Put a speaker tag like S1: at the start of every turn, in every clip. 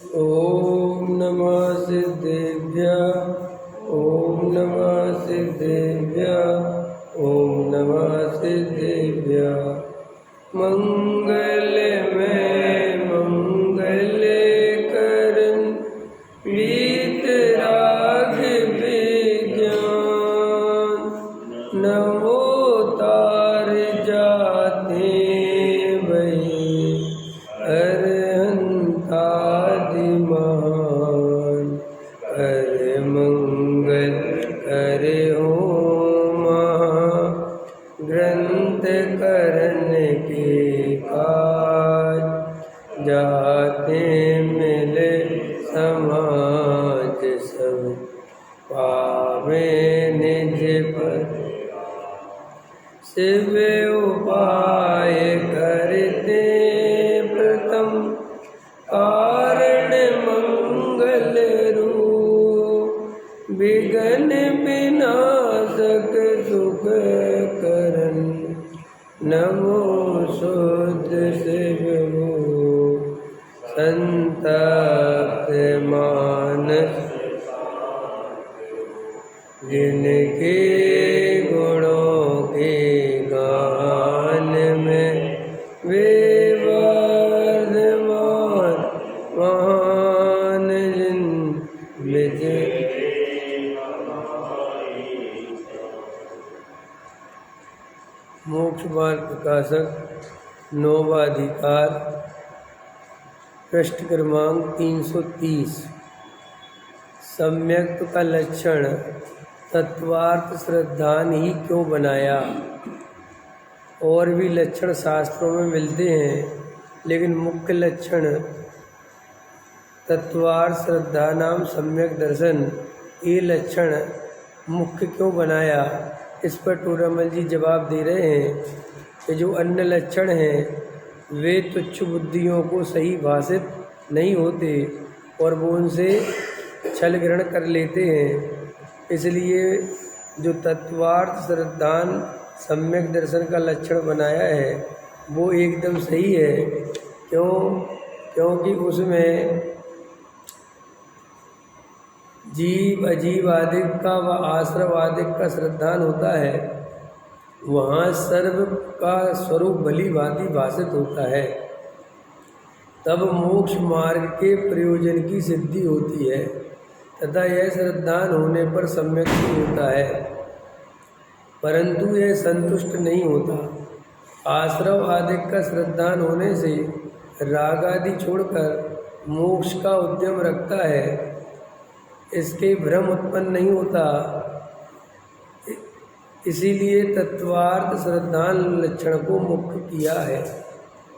S1: ॐ नमः सिद्धेभ्यः ॐ नमः सिद्धेभ्यः ॐ नमः सिद्धेभ्यः। मंगल में मंगल करन वीत राग विज्ञान नमो तार जाते भई अरहंतादि महान। करे मंगल करे ओम ग्रंथ करन के काज जाते मिले समाज सब पावे निज पर। शिव उपाय करते प्रथम कारण मंगल रूप विघ्न विनाशक सुख करन नमो शुद्ध शिव संतप्त मानस जिनके गुणों के गान में वे वर्धमान महान जिन विजय। मोक्ष मार्ग प्रकाशक नौवा अधिकार पृष्ठ क्रमांक 330। सम्यक्त का लक्षण तत्वार्थ श्रद्धान ही क्यों बनाया। और भी लक्षण शास्त्रों में मिलते हैं, लेकिन मुख्य लक्षण तत्वार्थ श्रद्धा नाम सम्यक दर्शन, ये लक्षण मुख्य क्यों बनाया। इस पर टूरामल जी जवाब दे रहे हैं कि जो अन्य लक्षण हैं वे तुच्छ बुद्धियों को सही भाषित नहीं होते और वो उनसे छल ग्रहण कर लेते हैं। इसलिए जो तत्वार्थ श्रद्धान सम्यक दर्शन का लक्षण बनाया है वो एकदम सही है। क्योंकि उसमें जीव अजीव आदिक का व आश्रव आदिक का श्रद्धान होता है। वहाँ सर्व का स्वरूप भली भांति भाषित होता है, तब मोक्ष मार्ग के प्रयोजन की सिद्धि होती है तथा यह श्रद्धान होने पर सम्यक ही होता है। परंतु यह संतुष्ट नहीं होता। आश्रव आदिक का श्रद्धान होने से राग आदि छोड़कर मोक्ष का उद्यम रखता है, इसके भ्रम उत्पन्न नहीं होता। इसीलिए तत्वार्थ श्रद्धान लक्षण को मुख्य किया है।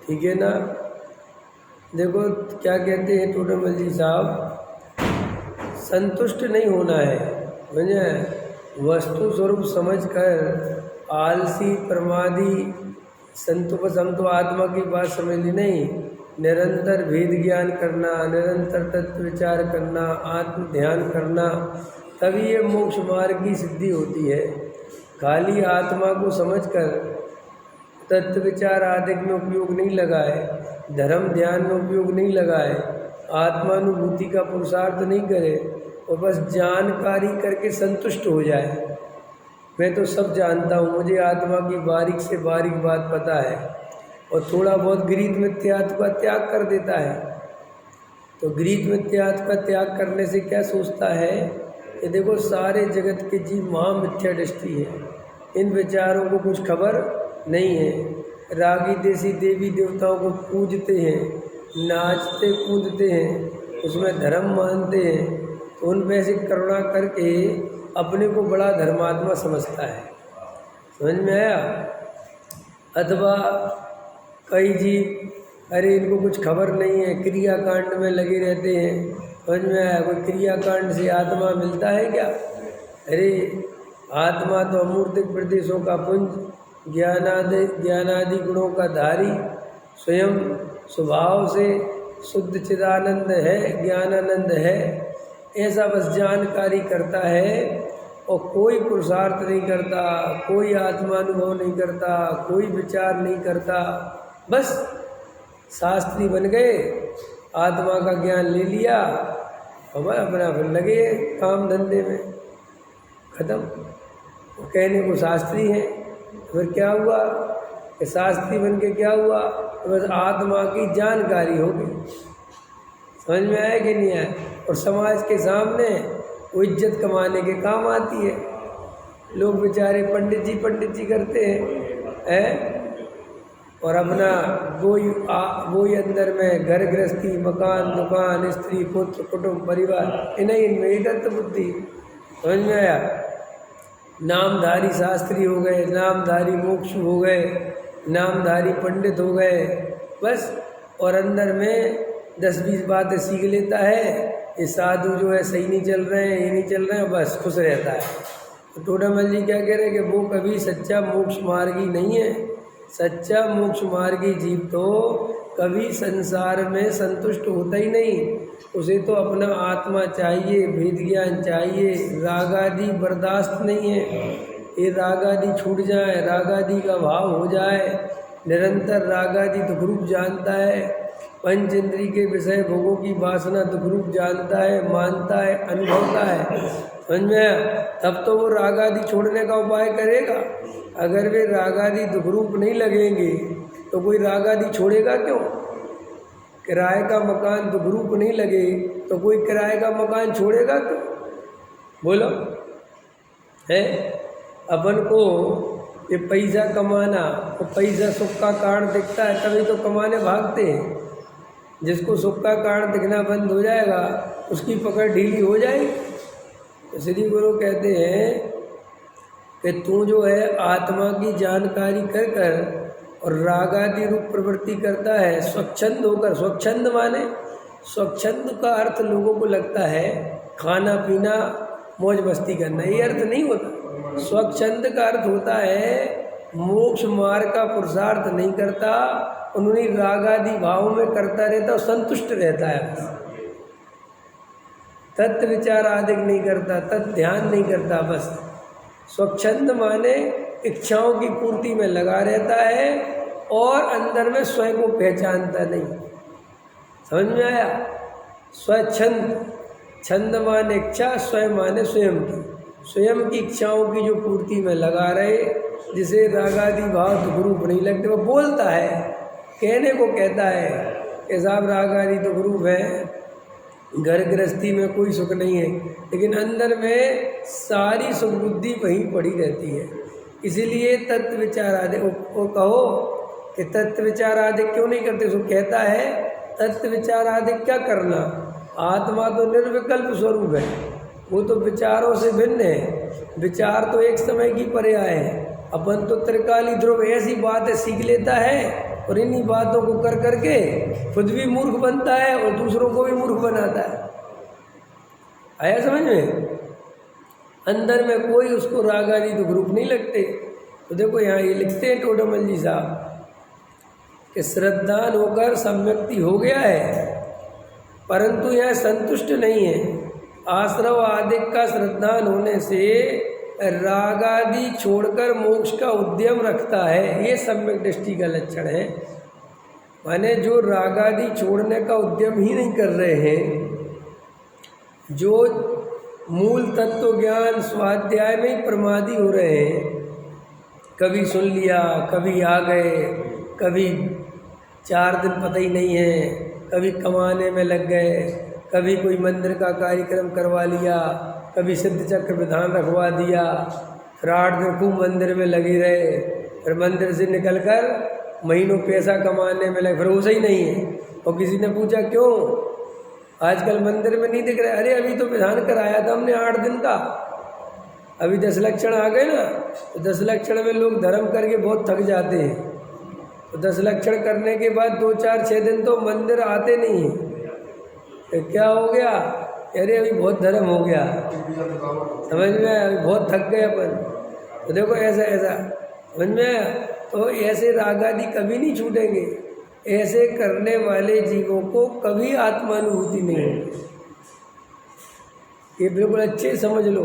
S1: ठीक है ना। देखो क्या कहते हैं टोटमल जी साहब, संतुष्ट नहीं होना है। समझे, वस्तु स्वरूप समझकर आलसी प्रमादी हम तो आत्मा की बात समझ ली नहीं। निरंतर भेद ज्ञान करना, निरंतर तत्व विचार करना, आत्म ध्यान करना, तभी ये मोक्ष मार्ग की सिद्धि होती है। खाली आत्मा को समझकर तत्व विचार आदि में उपयोग नहीं लगाए, धर्म ध्यान में उपयोग नहीं लगाए, आत्मानुभूति का पुरुषार्थ नहीं करे और बस जानकारी करके संतुष्ट हो जाए। मैं तो सब जानता हूँ, मुझे आत्मा की बारीक से बारीक बात पता है, और थोड़ा बहुत गृहीत मिथ्यात्व का त्याग कर देता है। तो गृहीत मिथ्यात्व का त्याग करने से क्या सोचता है कि देखो सारे जगत के जीव महामिथ्या दृष्टि है, इन विचारों को कुछ खबर नहीं है। रागी देसी देवी देवताओं को पूजते हैं, नाचते कूदते हैं, उसमें धर्म मानते हैं, तो उन पे ऐसी करुणा करके अपने को बड़ा धर्मात्मा समझता है। समझ में आया। अथवा कई जीव अरे इनको कुछ खबर नहीं है, क्रियाकांड में लगे रहते हैं। समझ में आया। कोई क्रियाकांड से आत्मा मिलता है क्या। अरे आत्मा तो अमूर्तिक प्रदेशों का पुंज, ज्ञानादि गुणों का धारी, स्वयं स्वभाव से शुद्ध चिदानंद है, ज्ञानानंद है। ऐसा बस जानकारी करता है और कोई पुरुषार्थ नहीं करता, कोई आत्मानुभव नहीं करता, कोई विचार नहीं करता। बस शास्त्री बन गए आत्मा का ज्ञान ले लिया और अपना फिर लगे काम धंधे में, खत्म। वो कहने को शास्त्री हैं, फिर क्या हुआ कि शास्त्री बन के क्या हुआ, बस आत्मा की जानकारी हो गई। समझ में आया कि नहीं आया? और समाज के सामने वो इज्जत कमाने के काम आती है। लोग बेचारे पंडित जी करते हैं और अपना वही अंदर में घर गृहस्थी, मकान, दुकान, स्त्री, पुत्र, कुटुंब, परिवार, इनमें एकत्व बुद्धि। समझ में आया? नामधारी शास्त्री हो गए, नामधारी मोक्ष हो गए, नामधारी पंडित हो गए बस। और अंदर में 10-20 बातें सीख लेता है, ये साधु जो है सही नहीं चल रहे हैं, ये नहीं चल रहे हैं, बस खुश रहता है। तो टोडामल जी क्या कह रहे हैं कि वो कभी सच्चा मोक्ष मार्गी नहीं है। सच्चा मोक्ष मार्गी जीव तो कभी संसार में संतुष्ट होता ही नहीं। उसे तो अपना आत्मा चाहिए, वेद ज्ञान चाहिए, राग आदि बर्दाश्त नहीं है। ये राग आदि छूट जाए, राग आदि का भाव हो जाए, निरंतर राग आदि दुख रूप जानता है, पंच इंद्री के विषय भोगों की वासना दुख रूप जानता है, मानता है, अनुभवता है। समझ में? तब तो वो राग आदि छोड़ने का उपाय करेगा। अगर वे राग आदि दुख रूप नहीं लगेंगे तो कोई राग आदि छोड़ेगा क्यों? किराए का मकान दुख रूप नहीं लगे तो कोई किराए का मकान छोड़ेगा क्यों? बोलो है? अपन को ये पैसा कमाना, तो पैसा सुख का कारण दिखता है तभी तो कमाने भागते हैं। जिसको सुख का कारण दिखना बंद हो जाएगा उसकी पकड़ ढीली हो जाएगी। तो श्री गुरु कहते हैं कि तू जो है आत्मा की जानकारी कर कर और रागादि रूप प्रवृत्ति करता है स्वच्छंद होकर। स्वच्छंद माने, स्वच्छंद का अर्थ लोगों को लगता है खाना पीना मौज मस्ती करना, ये अर्थ नहीं होता। स्वच्छंद का अर्थ होता है मोक्ष मार्ग का पुरुषार्थ नहीं करता, उन्होंने रागादि भाव में करता रहता और संतुष्ट रहता है। तत्व विचार आदि नहीं करता, तत् ध्यान नहीं करता। बस स्वच्छंद माने इच्छाओं की पूर्ति में लगा रहता है और अंदर में स्वयं को पहचानता नहीं। समझ में आया? स्वच्छंद, छंद माने इच्छा, स्वयं माने स्वयं की, स्वयं की इच्छाओं की जो पूर्ति में लगा रहे, जिसे रागादि भाव दुख रूप नहीं लगते। वो बोलता है, कहने को कहता है कि साहब रागादि दुख रूप है, घर गृहस्थी में कोई सुख नहीं है, लेकिन अंदर में सारी सुख बुद्धि वहीं पड़ी रहती है। इसीलिए तत्व विचार आदि वो कहो कि तत्व विचार आदि क्यों नहीं करते? सो कहता है तत्व विचार आदि क्या करना, आत्मा तो निर्विकल्प स्वरूप है, वो तो विचारों से भिन्न है। विचार तो एक समय की पर्याय है। अपन तो त्रिकाली ध्रुव ऐसी बातें सीख लेता है और इन्हीं बातों को कर करके खुद भी मूर्ख बनता है और दूसरों को भी मूर्ख बनाता है। आया समझ में? अंदर में कोई उसको राग आदि दुख रूप नहीं लगते। तो देखो यहाँ ये लिखते हैं टोडामल जी साहब कि श्रद्धान होकर सम्यक्ति हो गया है, परंतु यह संतुष्ट नहीं है। आश्रव आदि का श्रद्धान होने से राग आदि छोड़कर मोक्ष का उद्यम रखता है। ये सम्यक दृष्टि का लक्षण है। माने जो राग आदि छोड़ने का उद्यम ही नहीं कर रहे हैं, जो मूल तत्व ज्ञान स्वाध्याय में ही प्रमादी हो रहे हैं, कभी सुन लिया, कभी आ गए, कभी 4 दिन पता ही नहीं है, कभी कमाने में लग गए, कभी कोई मंदिर का कार्यक्रम करवा लिया, कभी सिद्ध चक्र विधान रखवा दिया, फिर 8 दिन खूब मंदिर में लगे रहे, फिर मंदिर से निकलकर महीनों पैसा कमाने में लगे, फिर वो सही नहीं है। और किसी ने पूछा क्यों आजकल मंदिर में नहीं दिख रहा? अरे अभी तो विधान कराया था हमने 8 दिन का, अभी 10 लक्षण आ गए ना, तो 10 लक्षण में लोग धर्म करके बहुत थक जाते हैं। तो 10 लक्षण करने के बाद 2, 4, 6 दिन तो मंदिर आते नहीं हैं। तो क्या हो गया? अरे अभी बहुत धर्म हो गया, समझ में आया? अभी बहुत थक गए अपन। तो देखो ऐसा समझ में आया? तो ऐसे राग आदि कभी नहीं छूटेंगे। ऐसे करने वाले जीवों को कभी आत्मानुभूति नहीं होगी। ये बिल्कुल अच्छे समझ लो।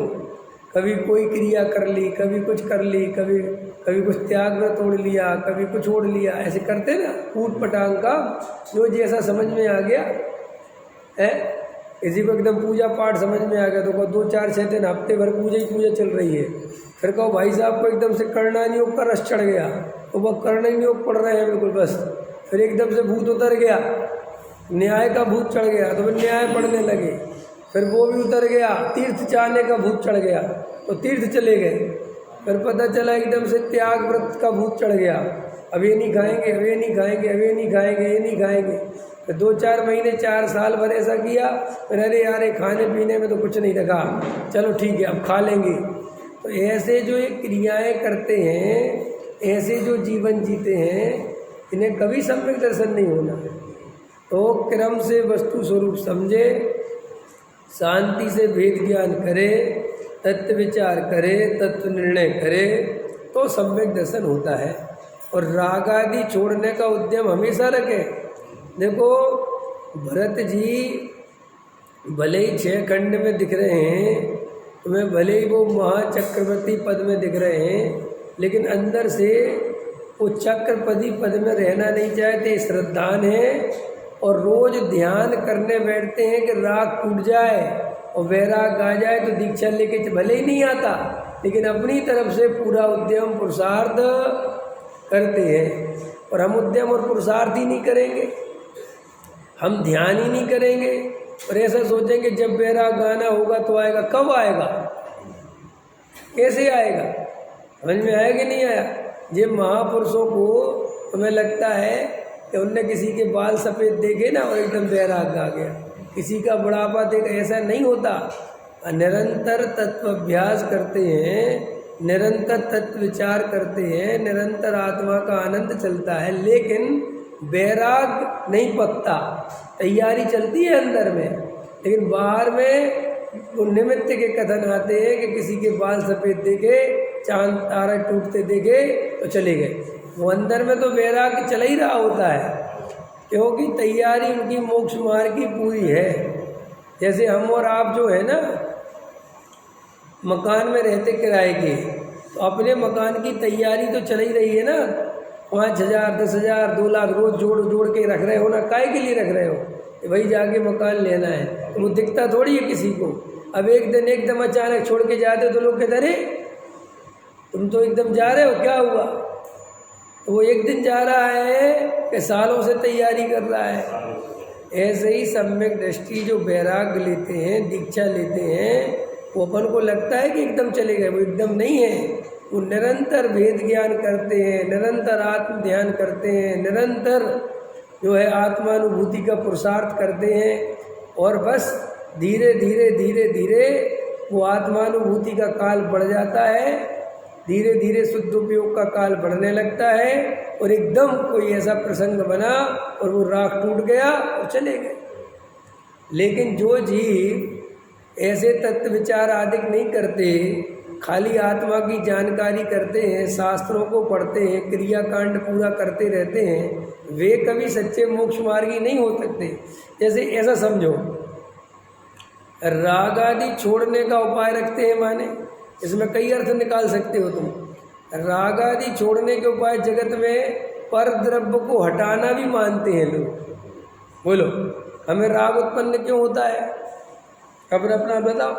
S1: कभी कोई क्रिया कर ली, कभी कुछ कर ली, कभी कुछ त्याग में तोड़ लिया, कभी कुछ छोड़ लिया, ऐसे करते ना ऊट पटांग का, जो जैसा समझ में आ गया है। किसी को एकदम पूजा पाठ समझ में आ गया तो 2-4-6 दिन हफ्ते भर पूजा ही पूजा चल रही है। फिर कहो भाई साहब को एकदम से करणानी योग का रस चढ़ गया तो वह करणानी योग पढ़ रहे हैं बिल्कुल बस। फिर एकदम से भूत उतर गया, न्याय का भूत चढ़ गया तो फिर न्याय पढ़ने लगे। फिर वो भी उतर गया, तीर्थ जाने का भूत चढ़ गया तो तीर्थ चले गए। फिर पता चला एकदम से त्याग व्रत का भूत चढ़ गया, अब ये नहीं खाएंगे, अब ये नहीं खाएंगे, अब ये नहीं खाएंगे, ये नहीं खाएंगे। फिर 2-4 महीने 4 साल भर ऐसा किया, फिर अरे यार ये खाने पीने में तो कुछ नहीं रखा, चलो ठीक है अब खा लेंगे। तो ऐसे जो ये क्रियाएं करते हैं, ऐसे जो जीवन जीते हैं, इन्हें कभी सम्यक दर्शन नहीं होना। तो क्रम से वस्तु स्वरूप समझे, शांति से वेद ज्ञान करे, तत्व विचार करे, तत्व निर्णय करे तो सम्यक दर्शन होता है। और राग आदि छोड़ने का उद्यम हमेशा रखे। देखो भरत जी भले ही 6 खंड में दिख रहे हैं, तुम्हें भले ही वो महाचक्रवर्ती पद में दिख रहे हैं, लेकिन अंदर से वो चक्रपति पद में रहना नहीं चाहते, श्रद्धान है और रोज ध्यान करने बैठते हैं कि राग टूट जाए और वैराग आ जाए तो दीक्षा लेके भले ही नहीं आता, लेकिन अपनी तरफ से पूरा उद्यम पुरुषार्थ करते हैं। और हम उद्यम और पुरुषार्थ ही नहीं करेंगे, हम ध्यान ही नहीं करेंगे और ऐसा सोचेंगे जब वैराग आना होगा तो आएगा। कब आएगा, कैसे आएगा, समझ में आया कि नहीं आया? ये महापुरुषों को हमें लगता है कि उनने किसी के बाल सफ़ेद देखे ना और एकदम वैराग आ गया, किसी का बुढ़ापा देखा, ऐसा नहीं होता। निरंतर तत्वाभ्यास करते हैं, निरंतर तत्व विचार करते हैं, निरंतर आत्मा का आनंद चलता है, लेकिन वैराग नहीं पकता। तैयारी चलती है अंदर में, लेकिन बाहर में वो निमित्त के कथन आते हैं कि किसी के बाल सफ़ेद देखे, चांद तारा टूटते देखे तो चले गए। वो अंदर में तो वैराग चला ही रहा होता है, क्योंकि तैयारी उनकी मोक्ष मार्ग की पूरी है। जैसे हम और आप जो है ना मकान में रहते किराए के, तो अपने मकान की तैयारी तो चल ही रही है ना। 5,000, 10,000, 2 लाख रोज जोड़ जोड़ के रख रहे हो ना, काहे के लिए रख रहे हो? भाई जाके मकान लेना है, तो वो दिखता थोड़ी है किसी को। अब एक दिन एकदम अचानक छोड़ के जाते हो तो लोग कहते अरे तुम तो एकदम जा रहे हो, क्या हुआ? तो वो एक दिन जा रहा है कि सालों से तैयारी कर रहा है। ऐसे ही सम्यक दृष्टि जो वैराग्य लेते हैं, दीक्षा लेते हैं, वो अपन को लगता है कि एकदम चले गए, वो एकदम नहीं है। वो निरंतर वेद ज्ञान करते हैं, निरंतर आत्म ध्यान करते हैं, निरंतर जो है आत्मानुभूति का पुरुषार्थ करते हैं। और बस धीरे धीरे धीरे धीरे वो आत्मानुभूति का काल बढ़ जाता है, धीरे धीरे शुद्ध उपयोग का काल बढ़ने लगता है और एकदम कोई ऐसा प्रसंग बना और वो राग टूट गया और चले गए। लेकिन जो जीव ऐसे तत्व विचार आदि नहीं करते, खाली आत्मा की जानकारी करते हैं, शास्त्रों को पढ़ते हैं, क्रियाकांड पूरा करते रहते हैं, वे कभी सच्चे मोक्ष मार्गी नहीं हो सकते। जैसे ऐसा समझो, राग आदि छोड़ने का उपाय रखते हैं, माने इसमें कई अर्थ निकाल सकते हो तुम। राग आदि छोड़ने के उपाय जगत में पर द्रव्य को हटाना भी मानते हैं लोग। बोलो हमें राग उत्पन्न क्यों होता है? खबर अपना बताओ,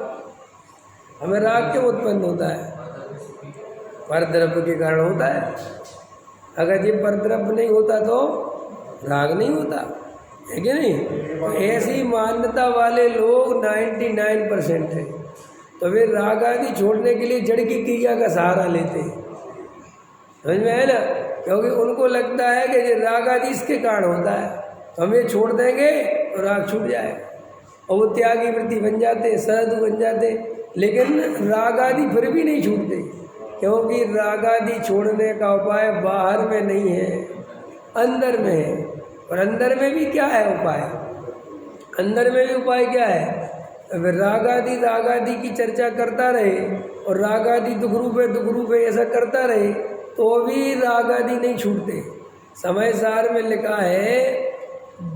S1: हमें राग क्यों उत्पन्न होता है? परद्रव्य के कारण होता है। अगर ये परद्रव्य नहीं होता तो राग नहीं होता है कि नहीं? तो ऐसी मान्यता वाले लोग 99% है। तो वे राग आदि छोड़ने के लिए जड़ की क्रिया का सहारा लेते हैं, समझ में है ना? क्योंकि उनको लगता है कि ये राग आदि इसके कारण होता है, तो हम ये छोड़ देंगे तो राग छूट जाएगा और वो त्यागी वृत्ति बन जाते, साधु बन जाते। लेकिन राग आदि फिर भी नहीं छूटते, क्योंकि राग आदि छोड़ने का उपाय बाहर में नहीं है, अंदर में है। और अंदर में भी क्या है उपाय? अंदर में भी उपाय क्या है? अगर राग आदि की चर्चा करता रहे और राग आदि दुख रूप है ऐसा करता रहे तो भी राग आदि नहीं छूटते। समय सार में लिखा है,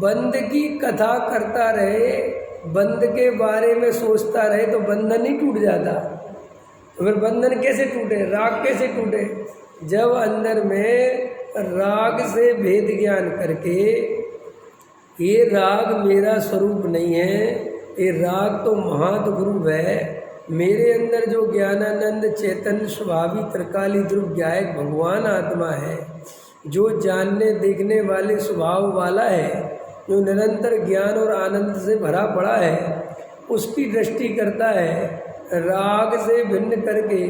S1: बंद की कथा करता रहे, बंद के बारे में सोचता रहे तो बंधन ही टूट जाता। तो फिर बंधन कैसे टूटे, राग कैसे टूटे? जब अंदर में राग से भेद ज्ञान करके ये राग मेरा स्वरूप नहीं है, ये राग तो महाद्गुरु है। मेरे अंदर जो ज्ञानानंद चैतन्य स्वभावी त्रिकाली ध्रुव ज्ञायक भगवान आत्मा है, जो जानने देखने वाले स्वभाव वाला है, जो निरंतर ज्ञान और आनंद से भरा पड़ा है, उसकी दृष्टि करता है। राग से भिन्न करके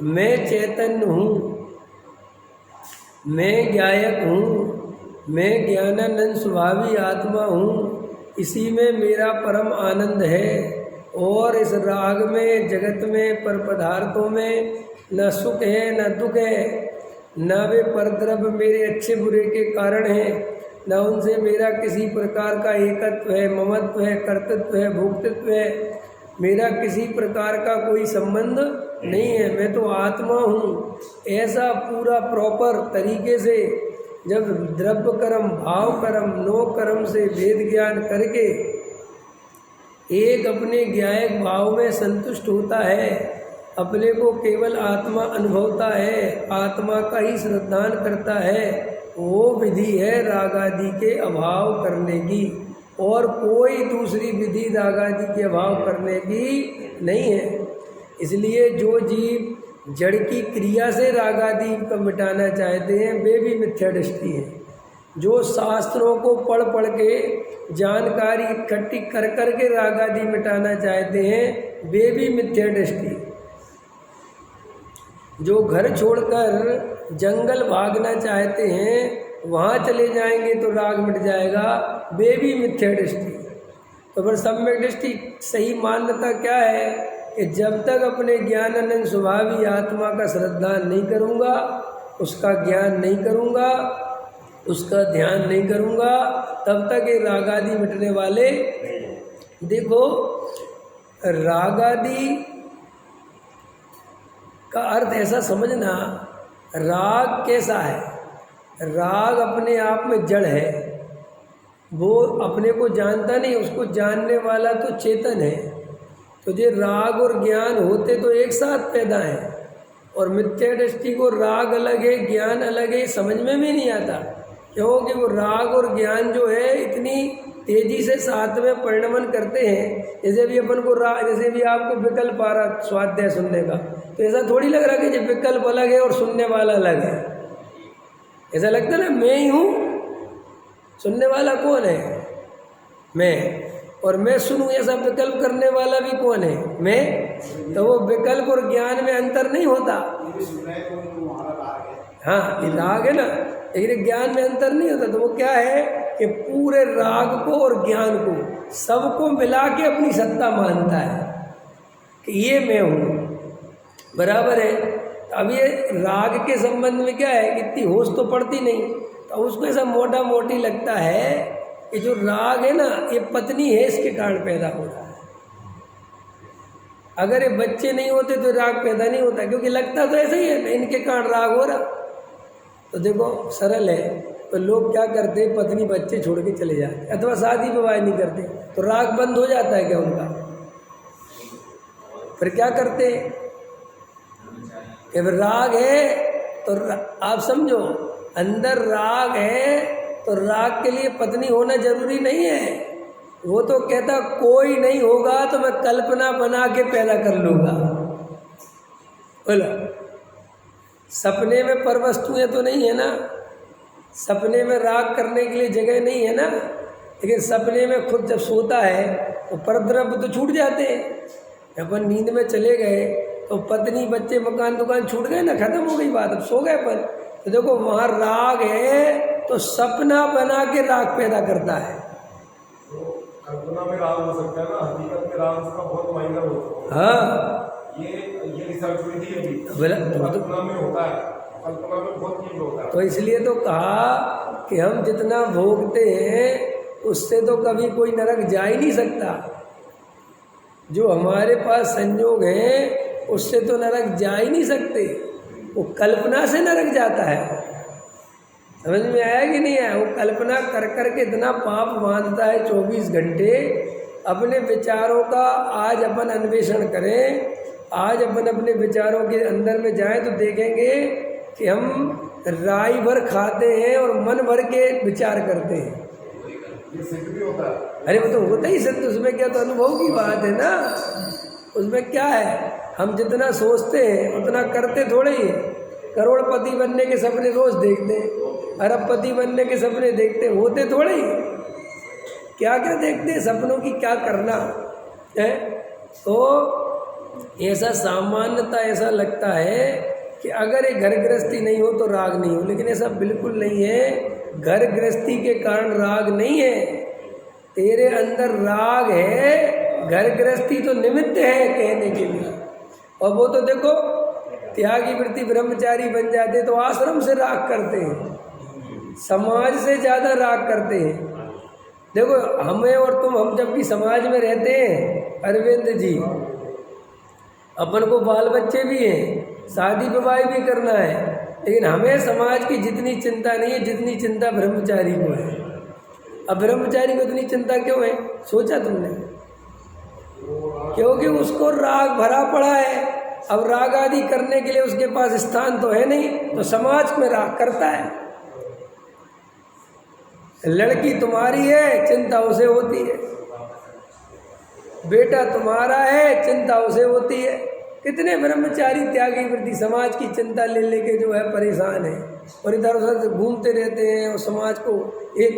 S1: मैं चैतन्य हूँ, मैं ज्ञायक हूँ, मैं ज्ञानानंद स्वभावी आत्मा हूँ, इसी में मेरा परम आनंद है। और इस राग में, जगत में, पर पदार्थों में न सुख है न दुख है, न वे परद्रव्य मेरे अच्छे बुरे के कारण हैं, न उनसे मेरा किसी प्रकार का एकत्व है, ममत्व है, कर्तृत्व है, भोक्तृत्व है। मेरा किसी प्रकार का कोई संबंध नहीं है, मैं तो आत्मा हूँ। ऐसा पूरा प्रॉपर तरीके से जब द्रव्य कर्म, भाव कर्म, नो कर्म से वेद ज्ञान करके एक अपने ज्ञायक भाव में संतुष्ट होता है, अपने को केवल आत्मा अनुभवता है, आत्मा का ही श्रद्धान करता है, वो विधि है राग आदि के अभाव करने की। और कोई दूसरी विधि राग आदि के अभाव करने की नहीं है। इसलिए जो जीव जड़ की क्रिया से राग आदि को मिटाना चाहते हैं, वे भी मिथ्या दृष्टि है। जो शास्त्रों को पढ़ पढ़ के जानकारी इकट्ठी कर कर के राग आदि मिटाना चाहते हैं, वे भी मिथ्या दृष्टि। जो घर छोड़कर जंगल भागना चाहते हैं, वहाँ चले जाएंगे तो राग मिट जाएगा, वे भी मिथ्या दृष्टि। तो फिर सम्यक दृष्टि सही मान्यता क्या है कि जब तक अपने ज्ञानानंद स्वभावी आत्मा का श्रद्धान नहीं करूँगा, उसका ज्ञान नहीं करूँगा, उसका ध्यान नहीं करूँगा, तब तक ये राग आदि मिटने वाले। देखो, राग आदि का अर्थ ऐसा समझना, राग कैसा है? राग अपने आप में जड़ है, वो अपने को जानता नहीं, उसको जानने वाला तो चेतन है। तो ये राग और ज्ञान होते तो एक साथ पैदा हैं, और मिथ्या दृष्टि को राग अलग है, ज्ञान अलग है, समझ में भी नहीं आता। क्योंकि वो राग और ज्ञान जो है इतनी तेजी से साथ में परिणमन करते हैं। जैसे भी अपन को जैसे भी आपको विकल्प आ रहा स्वाध्याय सुनने का, तो ऐसा थोड़ी लग रहा कि विकल्प अलग है और सुनने वाला अलग है। ऐसा लगता है ना, मैं ही हूँ, सुनने वाला कौन है? मैं। और मैं सुनूं, ऐसा विकल्प करने वाला भी कौन है? मैं। तो वो विकल्प और ज्ञान में अंतर नहीं होता। हाँ, ये राग है ना, लेकिन ज्ञान में अंतर नहीं होता। तो वो क्या है कि पूरे राग को और ज्ञान को सबको मिला के अपनी सत्ता मानता है कि ये मैं हूँ, बराबर है। अब ये राग के संबंध में क्या है कि इतनी होश तो पड़ती नहीं, तो उसको ऐसा मोटा मोटी लगता है कि जो राग है ना, ये पत्नी है, इसके कारण पैदा हो रहा है। अगर ये बच्चे नहीं होते तो राग पैदा नहीं होता, क्योंकि लगता तो ऐसा ही है, इनके कारण राग हो रहा। तो देखो, सरल है। तो लोग क्या करते, पत्नी बच्चे छोड़ के चले जाते, अथवा शादी विवाह नहीं करते, तो राग बंद हो जाता है क्या उनका? फिर क्या करते? कि राग है तो आप समझो, अंदर राग है तो राग के लिए पत्नी होना जरूरी नहीं है। वो तो कहता कोई नहीं होगा तो मैं कल्पना बना के पैदा कर लूँगा। बोला, सपने में पर वस्तुएं तो नहीं है ना, सपने में राग करने के लिए जगह नहीं है ना। लेकिन सपने में खुद जब सोता है तो परद्रव्य तो छूट जाते हैं। अपन नींद में चले गए तो पत्नी, बच्चे, मकान, दुकान छूट गए ना, खत्म हो गई बात, अब सो गए अपन। तो देखो, वहाँ राग है तो सपना बना के राग पैदा करता है।
S2: कल्पना में राग हो सकता है ना, हकीकत में राग उसका बहुत मायना होता है।
S1: हाँ,
S2: ये रिसर्च हुई थी अभी, कल्पना में होता है, कल्पना में बहुत चीज होता है।
S1: तो इसलिए तो कहा कि हम जितना भोगते हैं उससे तो कभी कोई नरक जा ही नहीं सकता। जो हमारे पास संयोग है उससे तो नरक जा ही नहीं सकते, वो कल्पना से नरक जाता है। समझ में आया कि नहीं आया? वो कल्पना कर कर के इतना पाप बांधता है 24 घंटे। अपने विचारों का आज अपन अन्वेषण करें, आज अपन अपने विचारों के अंदर में जाएं तो देखेंगे कि हम राई भर खाते हैं और मन भर के विचार करते हैं।
S2: ये सिद्ध भी होता है।
S1: अरे वो तो होता ही सिद्ध, उसमें क्या, तो अनुभव की बात है ना, उसमें क्या है। हम जितना सोचते हैं उतना करते थोड़े ही है। करोड़पति बनने के सपने रोज देखते हैं, अरबपति बनने के सपने देखते हैं, होते थोड़े ही। क्या क्या देखते हैं, सपनों की क्या करना है। तो ऐसा सामान्यता ऐसा लगता है कि अगर एक घर गृहस्थी नहीं हो तो राग नहीं हो, लेकिन ऐसा बिल्कुल नहीं है। घर गृहस्थी के कारण राग नहीं है, तेरे अंदर राग है, घर गृहस्थी तो निमित्त है कहने के लिए। और वो तो देखो त्यागी वृत्ति ब्रह्मचारी बन जाते तो आश्रम से राग करते हैं, समाज से ज़्यादा राग करते हैं। देखो हमें और तुम, हम जब भी समाज में रहते हैं अरविंद जी, अपन को बाल बच्चे भी हैं, शादी विवाह भी करना है, लेकिन हमें समाज की जितनी चिंता नहीं है जितनी चिंता ब्रह्मचारी को है। अब ब्रह्मचारी को इतनी चिंता क्यों है, सोचा तुमने? क्योंकि उसको राग भरा पड़ा है। अब राग आदि करने के लिए उसके पास स्थान तो है नहीं, तो समाज में राग करता है। लड़की तुम्हारी है, चिंता उसे होती है, बेटा तुम्हारा है, चिंता उसे होती है। कितने ब्रह्मचारी त्यागी वृत्ति समाज की चिंता ले लेके जो है परेशान है, और इधर उधर घूमते रहते हैं, और समाज को ये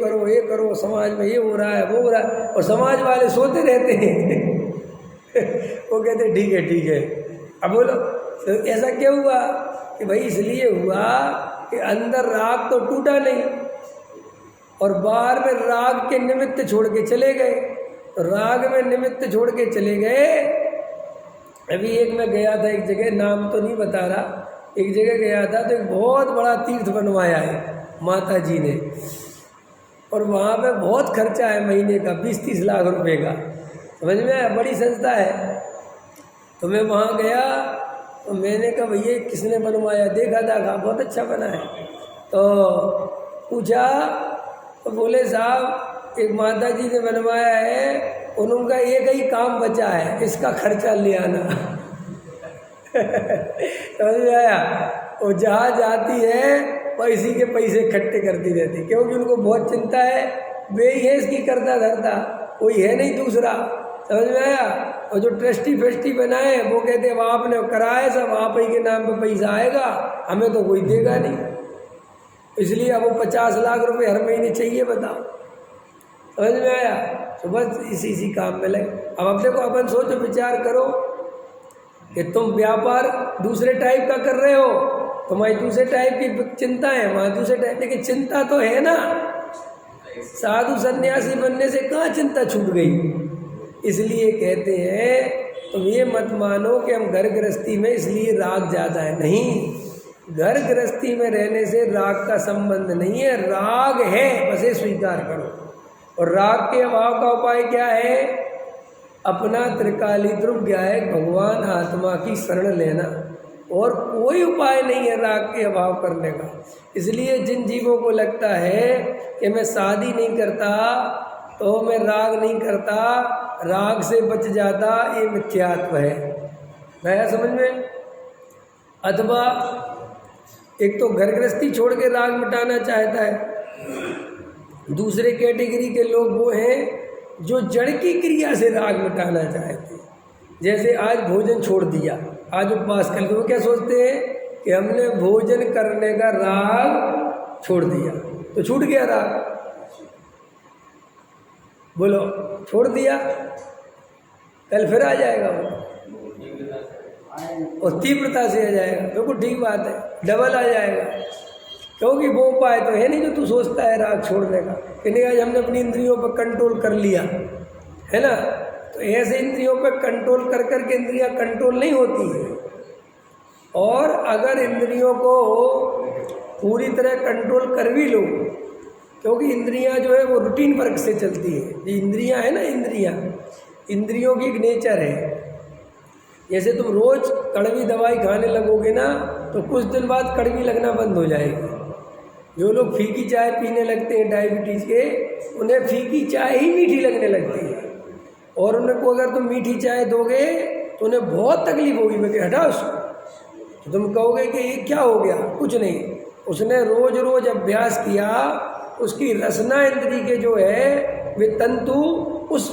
S1: करो, समाज में ये हो रहा है वो हो रहा है, और समाज वाले सोते रहते हैं वो कहते ठीक है। अब बोलो तो ऐसा क्यों हुआ कि भाई इसलिए हुआ कि अंदर राग तो टूटा नहीं, और बाहर में राग के निमित्त छोड़ के चले गए। तो राग में निमित्त छोड़ के चले गए। अभी एक मैं गया था एक जगह, नाम तो नहीं बता रहा, एक जगह गया था तो एक बहुत बड़ा तीर्थ बनवाया है माता जी ने, और वहाँ पे बहुत खर्चा है महीने का 20-30 लाख रुपए का, समझ में आया, बड़ी संस्था है। तो मैं वहाँ गया तो मैंने कहा भैया किसने बनवाया, देखा बहुत अच्छा बना है। तो पूछा तो बोले साहब एक माता जी ने बनवाया है, उनका एक ही काम बचा है, इसका खर्चा ले आना समझ में आया। वो जहाँ जाती है वह इसी के पैसे इकट्ठे करती रहती, क्योंकि उनको बहुत चिंता है, वे ही है इसकी करता धरता, कोई है नहीं दूसरा, समझ में आया। और जो ट्रस्टी फेस्टी बनाए वो कहते अब आपने कराया, सब आप ही के नाम पे पैसा आएगा, हमें तो कोई देगा नहीं, इसलिए अब वो 50 लाख रुपए हर महीने चाहिए, बताओ, समझ में आया। तो बस इसी काम में लगे। अब देखो अपन सोचो विचार करो कि तुम व्यापार दूसरे टाइप का कर रहे हो, तुम्हारी दूसरे टाइप की चिंता है, वहाँ दूसरे टाइप, लेकिन चिंता तो है ना। साधु सन्यासी बनने से कहाँ चिंता छूट गई। इसलिए कहते हैं तुम ये मत मानो कि हम घर गृहस्थी में इसलिए राग ज़्यादा है, नहीं, घर गृहस्थी में रहने से राग का संबंध नहीं है, राग है, बस ये स्वीकार करो। और राग के अभाव का उपाय क्या है, अपना त्रिकाली ध्रुव गायक भगवान आत्मा की शरण लेना, और कोई उपाय नहीं है राग के अभाव करने का। इसलिए जिन जीवों को लगता है कि मैं शादी नहीं करता तो मैं राग नहीं करता, राग से बच जाता, ये मिथ्यात्व है, नया समझ में। अथवा एक तो घर गृहस्थी छोड़ के राग मिटाना चाहता है, दूसरे कैटेगरी के लोग वो हैं जो जड़ की क्रिया से राग मिटाना चाहते हैं। जैसे आज भोजन छोड़ दिया, आज उपवास कर लिया, वो क्या सोचते हैं कि हमने भोजन करने का राग छोड़ दिया तो छूट गया राग, बोलो छोड़ दिया, कल फिर आ जाएगा वो, और तीव्रता से आ जाएगा, बिल्कुल ठीक बात है, डबल आ जाएगा। क्योंकि वो उपाय तो है नहीं जो तू सोचता है राग छोड़ने का, कि नहीं आज हमने अपनी इंद्रियों पर कंट्रोल कर लिया है ना। तो ऐसे इंद्रियों पर कंट्रोल कर कर के इंद्रियां कंट्रोल नहीं होती है, और अगर इंद्रियों को पूरी तरह कंट्रोल कर भी लो, क्योंकि इंद्रियां जो है वो रूटीन वर्क से चलती है, ये इंद्रियां है ना, इंद्रियों की एक नेचर है। जैसे तुम रोज़ कड़वी दवाई खाने लगोगे ना तो कुछ दिन बाद कड़वी लगना बंद हो जाएगी। जो लोग फीकी चाय पीने लगते हैं डायबिटीज़ के, उन्हें फीकी चाय ही मीठी लगने लगती है, और उनको अगर तुम मीठी चाय दोगे तो उन्हें बहुत तकलीफ होगी, मैं हटा उसको, तो तुम कहोगे कि ये क्या हो गया, कुछ नहीं, उसने रोज़ रोज़ अभ्यास किया, उसकी रसना इंद्री के जो है वे तंतु उस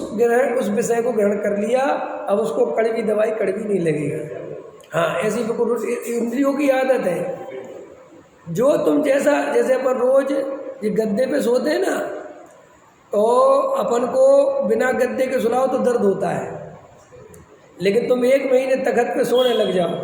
S1: विषय को ग्रहण कर लिया, अब उसको कड़वी दवाई कड़वी नहीं लगेगा। हाँ, ऐसी बिल्कुल इंद्रियों की आदत है। जो तुम जैसे अपन रोज ये गद्दे पे सोते हैं ना, तो अपन को बिना गद्दे के सुलाओ तो दर्द होता है, लेकिन तुम 1 महीने तखत पे सोने लग जाओ,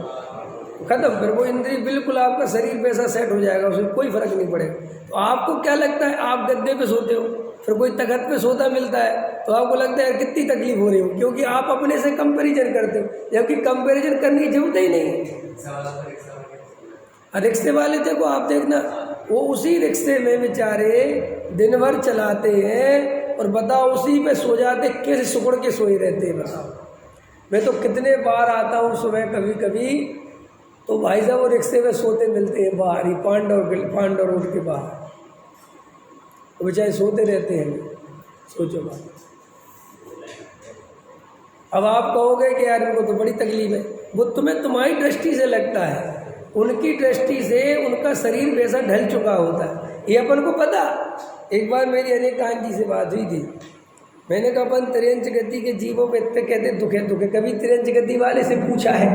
S1: खत्म, फिर वो इंद्रिय बिल्कुल आपका शरीर वैसा सेट हो जाएगा, उसमें कोई फर्क नहीं पड़ेगा। तो आपको क्या लगता है, आप गद्दे पे सोते हो, फिर कोई तखत पे सोता मिलता है तो आपको लगता है कितनी तकलीफ हो रही हो, क्योंकि आप अपने से कंपैरिजन करते हो, जबकि कंपैरिजन करने की जरूरत ही नहीं है। रिक्शे वाले देखो, आप देखना, वो उसी रिक्शे में बेचारे दिन भर चलाते हैं और बताओ उसी पे सो जाते, कैसे सुकड़ के सोए रहते हैं। बताओ, मैं तो कितने बार आता हूँ सुबह कभी कभी, तो भाई साहब वो रिक्शे में सोते मिलते हैं बाहर ही, पांडव रोड के बाहर, वो बेचारे सोते रहते हैं। सोचो बात। अब आप कहोगे कि यार इनको तो बड़ी तकलीफ है, वो तुम्हें तुम्हारी दृष्टि से लगता है, उनकी दृष्टि से उनका शरीर वैसा ढल चुका होता है, ये अपन को पता। एक बार मेरी अनेकांत जी से बात हुई थी, मैंने कहा अपन त्रियंच गति के जीवों पे इतने कहते दुखे, कभी त्रियंच गति वाले से पूछा है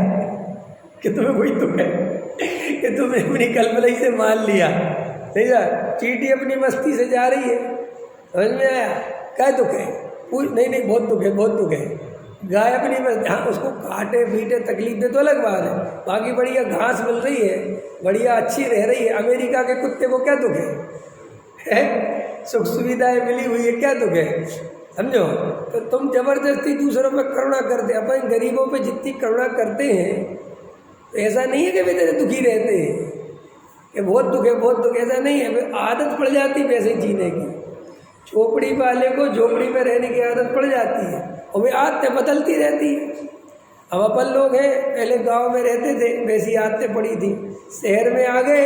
S1: कि तुम्हें कोई दुख है, कि तुमने अपनी कल्पना से मान लिया? नहीं सर, चींटी अपनी मस्ती से जा रही है, समझ में आया? क्या दुख है? नहीं बहुत दुख है। गाय अपनी मस्ती, हाँ उसको काटे पीटे तकलीफ दे तो अलग बात है, बाकी बढ़िया घास मिल रही है, बढ़िया अच्छी रह रही है। अमेरिका के कुत्ते को क्या दुख है? सुख सुविधाएं मिली हुई है, क्या दुख है? समझो। तो तुम जबरदस्ती दूसरों पे करुणा करते, अपन गरीबों पे जितनी करुणा करते हैं, तो ऐसा नहीं है कि वे तेरे दुखी रहते हैं कि बहुत दुख, ऐसा नहीं है। आदत पड़ जाती वैसे जीने की। झोपड़ी वाले को झोपड़ी में रहने की आदत पड़ जाती है और वे आदतें बदलती रहती है। अब अपन लोग हैं, पहले गांव में रहते थे, वैसी आदतें पड़ी थी, शहर में आ गए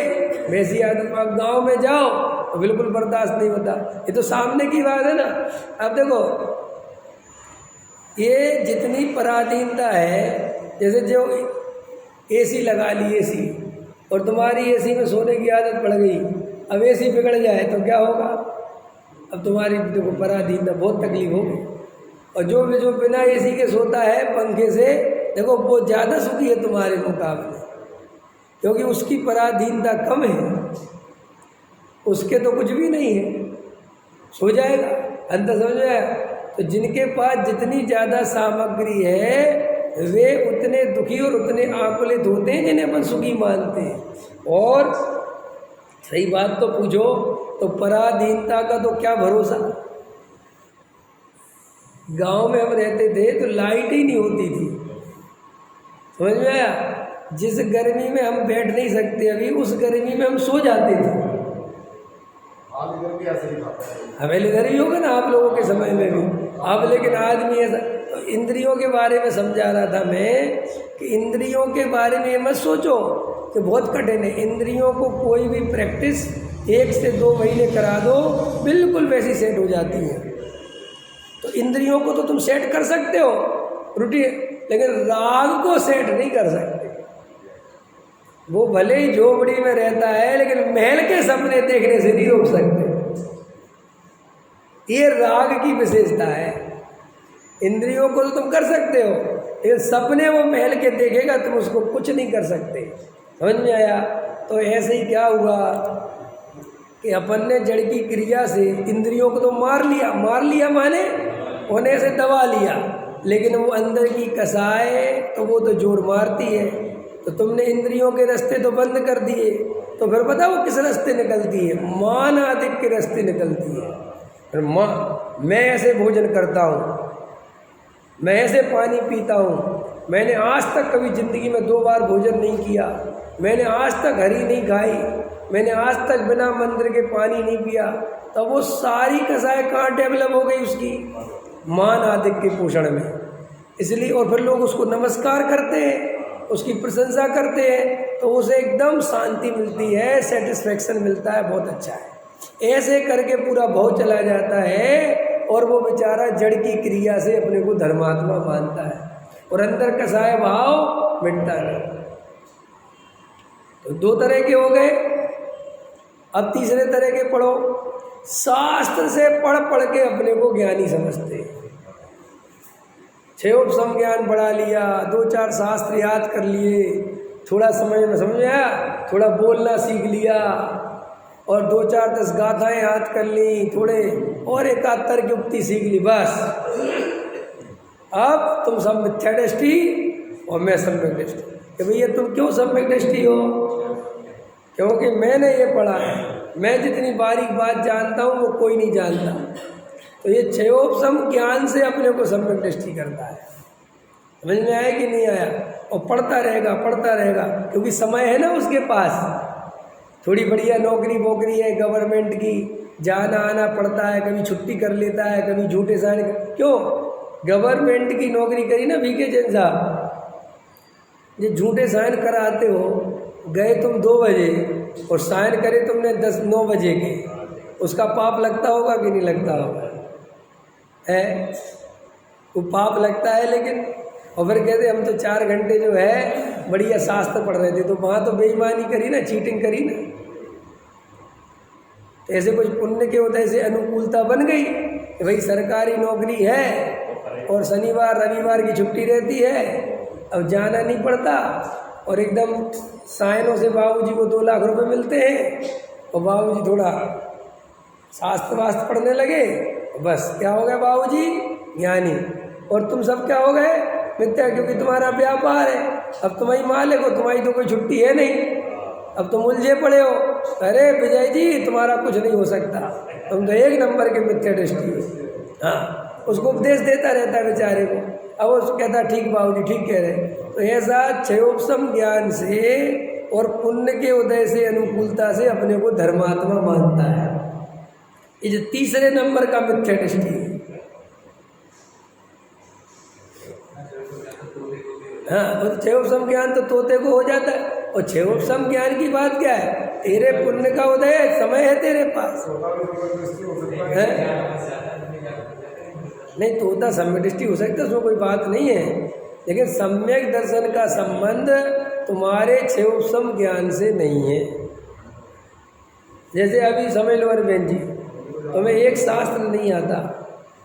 S1: वैसी आदत, अब गांव में जाओ तो बिल्कुल बर्दाश्त नहीं होता। ये तो सामने की बात है ना। अब देखो, ये जितनी पराधीनता है, जैसे जो एसी लगा ली, एसी, और तुम्हारी एसी में सोने की आदत पड़ गई, अब एसी बिगड़ जाए तो क्या होगा? अब तुम्हारी देखो पराधीनता, बहुत तकलीफ होगी। और जो बिना एसी के सोता है, पंखे से, देखो वो ज़्यादा सुखी है तुम्हारे मुकाबले, क्योंकि उसकी पराधीनता कम है, उसके तो कुछ भी नहीं है, सो जाएगा। अंतर समझ में आया? तो जिनके पास जितनी ज़्यादा सामग्री है, वे उतने दुखी और उतने आकुलित होते हैं जिन्हें अपन सुखी मानते हैं। और सही बात तो पूछो तो पराधीनता का तो क्या भरोसा। गांव में हम रहते थे तो लाइट ही नहीं होती थी, समझ में आया? जिस गर्मी में हम बैठ नहीं सकते अभी, उस गर्मी में हम सो जाते थे। हमें इधर ही होगा ना आप लोगों के समय में भी। अब लेकिन आदमी ऐसा, तो इंद्रियों के बारे में समझा रहा था मैं कि इंद्रियों के बारे में मत सोचो कि बहुत कठिन है। इंद्रियों को कोई भी प्रैक्टिस 1 से 2 महीने करा दो, बिल्कुल वैसी सेट हो जाती है। तो इंद्रियों को तो तुम सेट कर सकते हो रूटीन, लेकिन राग को सेट नहीं कर सकते। वो भले ही झोपड़ी में रहता है, लेकिन महल के सपने देखने से नहीं रोक सकते। ये राग की विशेषता है। इंद्रियों को तो तुम कर सकते हो, लेकिन सपने वो महल के देखेगा, तुम उसको कुछ नहीं कर सकते। समझ में आया? तो ऐसे ही क्या हुआ कि अपन ने जड़ की क्रिया से इंद्रियों को तो मार लिया माने होने से दबा लिया, लेकिन वो अंदर की कसाए तो वो तो जोर मारती है। तो तुमने इंद्रियों के रास्ते तो बंद कर दिए, तो फिर पता वो किस रास्ते निकलती है? मान आदि के रास्ते निकलती है। फिर मैं ऐसे भोजन करता हूँ, मैं ऐसे पानी पीता हूँ, मैंने आज तक कभी ज़िंदगी में 2 बार भोजन नहीं किया, मैंने आज तक हरी नहीं खाई, मैंने आज तक बिना मंत्र के पानी नहीं पिया, तो वो सारी कसाएं कहाँ डेवलप हो गई? उसकी मान आदि के पोषण में। इसलिए और फिर लोग उसको नमस्कार करते हैं, उसकी प्रशंसा करते हैं, तो उसे एकदम शांति मिलती है, सेटिस्फेक्शन मिलता है, बहुत अच्छा है। ऐसे करके पूरा भाव चला जाता है और वो बेचारा जड़ की क्रिया से अपने को धर्मात्मा मानता है और अंदर कसाय भाव मिटता नहीं। तो 2 तरह के हो गए। अब तीसरे तरह के पढ़ो। शास्त्र से पढ़ पढ़ के अपने को ज्ञानी समझते हैं। 6 उपसम ज्ञान बढ़ा लिया, 2-4 शास्त्र याद कर लिए, थोड़ा समय में समझ में आया, थोड़ा बोलना सीख लिया और 2-4-10 गाथाएं याद कर ली, थोड़े और एक आध तर्क युक्ति सीख ली, बस अब तुम सब मिथ्या दृष्टि और मैं सम्यक दृष्टि। कि भैया तुम क्यों सम्यक दृष्टि हो? क्योंकि मैंने ये पढ़ा है, मैं जितनी बारीक बात जानता हूँ वो कोई नहीं जानता। तो ये 6 उपसम ज्ञान से अपने को सम्यक दृष्टि करता है। समझ में आया कि नहीं आया? और पढ़ता रहेगा क्योंकि समय है ना उसके पास, थोड़ी बढ़िया नौकरी वोकरी है गवर्नमेंट की, जाना आना पड़ता है, कभी छुट्टी कर लेता है, कभी झूठे साइन। क्यों? गवर्नमेंट की नौकरी करी ना वीके जैन साहब, ये झूठे साइन कराते हो, गए तुम 2 बजे और साइन करे तुमने 9 बजे के, उसका पाप लगता होगा कि नहीं लगता होगा? है वो पाप लगता है। लेकिन और फिर कहते हम तो 4 घंटे जो है बढ़िया शास्त्र पढ़ रहे थे, तो वहाँ तो बेईमानी करी ना, चीटिंग करी ना। तो ऐसे कुछ पुण्य के होता है, ऐसे अनुकूलता बन गई कि भाई सरकारी नौकरी है और शनिवार रविवार की छुट्टी रहती है, अब जाना नहीं पड़ता और एकदम साइनों से बाबूजी को 2 लाख रुपए मिलते हैं और बाबूजी थोड़ा शास्त्र वास्त्र पढ़ने लगे, बस क्या हो गया बाबूजी? ज्ञानी। और तुम सब क्या हो गए? मिथ्या, क्योंकि तुम्हारा व्यापार है, अब तुम्हारी मालिक हो, तुम्हारी तो कोई छुट्टी है नहीं, अब तुम उलझे पड़े हो। अरे विजय जी तुम्हारा कुछ नहीं हो सकता, तुम तो 1 नंबर के मिथ्या दृष्टि हो। हाँ, उसको उपदेश देता रहता है बेचारे को, अब वो कहता ठीक बाबूजी ठीक कह रहे। तो ऐसा 6 उपसम ज्ञान से और पुण्य के उदय से, अनुकूलता से अपने को धर्मात्मा मानता है। ये जो तीसरे नंबर का मिथ्या दृष्टि है। हाँ, तो 6 उपसम ज्ञान तो तोते को हो जाता है। और 6 उपसम ज्ञान की बात क्या है? तेरे पुण्य का उदय है, समय है तेरे पास है? नहीं, तोता सम्यक दृष्टि हो सकता है, उसमें कोई बात नहीं है, लेकिन सम्यक दर्शन का संबंध तुम्हारे 6 उपसम ज्ञान से नहीं है। जैसे अभी समझ लो अरविंद जी, तुम्हें एक शास्त्र नहीं आता,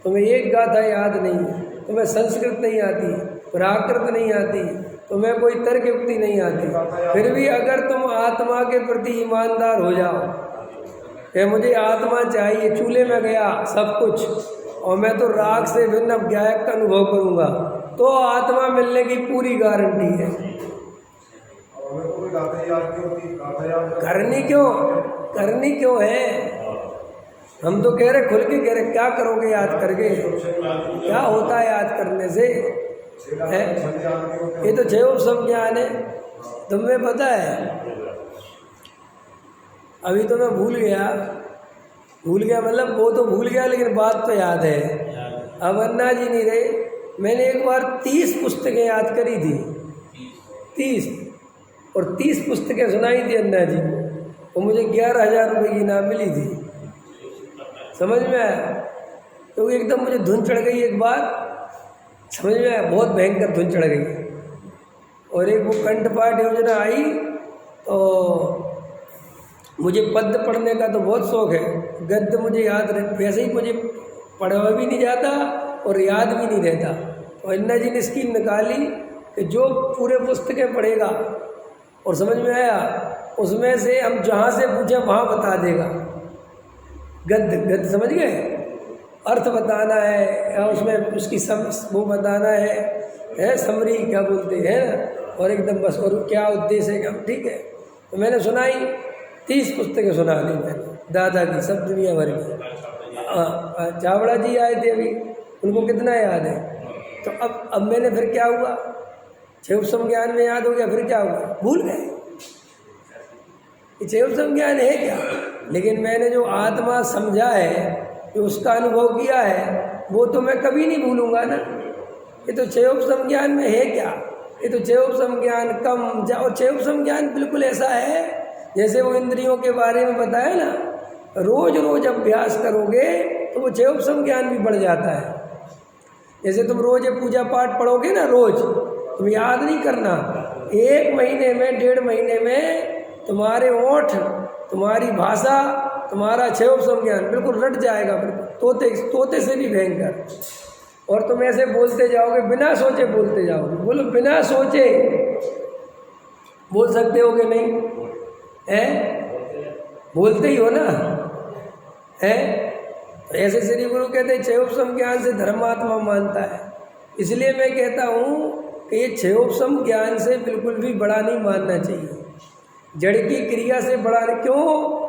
S1: तुम्हें एक गाथा याद नहीं, तुम्हें संस्कृत नहीं आती, प्राकृत नहीं आती, तुम्हें कोई तर्क युक्ति नहीं आती, फिर भी अगर तुम आत्मा के प्रति ईमानदार हो जाओ कि मुझे आत्मा चाहिए, चूल्हे में गया सब कुछ और मैं तो राग से भिन्न अब गायक का अनुभव करूँगा, तो आत्मा मिलने की पूरी गारंटी है। करनी क्यों है? हम तो कह रहे, खुल के कह रहे, क्या करोगे याद करके? क्या होता है याद करने से? है ये तो 6 उपसम ज्ञान है। तुम्हें पता है, अभी तो मैं भूल गया मतलब वो तो भूल गया, लेकिन बात तो याद है। अब अन्ना जी नहीं रहे, मैंने एक बार 30 पुस्तकें याद करी थी, 30 और 30 पुस्तकें सुनाई थी अन्ना जी को, और मुझे 11,000 रुपये की इनाम मिली थी। समझ में आया? तो एकदम मुझे धुन चढ़ गई एक बार, समझ में आया? बहुत भयंकर धुन चढ़ गई। और एक वो कंठपाठ योजना आई, तो मुझे पद्य पढ़ने का तो बहुत शौक़ है, गद्य मुझे याद वैसे ही मुझे पढ़ा भी नहीं जाता और याद भी नहीं रहता। और अन्ना जी ने स्कीम निकाली कि जो पूरे पुस्तकें पढ़ेगा और समझ में आया, उसमें से हम जहाँ से पूछे वहाँ बता देगा। गद्य समझ गए? अर्थ बताना है या उसमें उसकी वो बताना है समरी क्या बोलते हैं ना, और एकदम बस, और क्या उद्देश्य है, ठीक है। तो मैंने सुनाई, 30 पुस्तकें सुना दी मैंने, दादा की, सब दुनिया भर की। चावड़ा जी आए थे अभी, उनको कितना याद है। तो अब मैंने फिर क्या हुआ, 6 उपसम ज्ञान में याद हो गया, फिर क्या हुआ, भूल गए। 6 उपसम ज्ञान है क्या? लेकिन मैंने जो आत्मा समझा है, जो उसका अनुभव किया है, वो तो मैं कभी नहीं भूलूंगा ना। ये तो 6 उपसम ज्ञान में है क्या? ये तो 6 उपसम ज्ञान कम और 6 उपसम ज्ञान बिल्कुल ऐसा है जैसे वो इंद्रियों के बारे में बताया ना, रोज रोज अभ्यास करोगे तो वो 6 उपसम ज्ञान भी बढ़ जाता है। जैसे तुम रोज पूजा पाठ पढ़ोगे ना, रोज तुम याद नहीं करना, 1 महीने में 1.5 महीने में तुम्हारे ओठ, तुम्हारी भाषा, तुम्हारा क्षयोपशम ज्ञान बिल्कुल रट जाएगा, बिल्कुल तोते से भी भयंकर। और तुम ऐसे बोलते जाओगे, बिना सोचे बोलते जाओगे। बोलो बिना सोचे बोल सकते हो कि नहीं? बोलते ही हो ना, तो ऐसे श्री गुरु कहते हैं क्षयोपशम ज्ञान से धर्मात्मा मानता है। इसलिए मैं कहता हूँ कि ये क्षयोपशम ज्ञान से बिल्कुल भी बड़ा नहीं मानना चाहिए, जड़ की क्रिया से बड़ा नहीं। क्यों?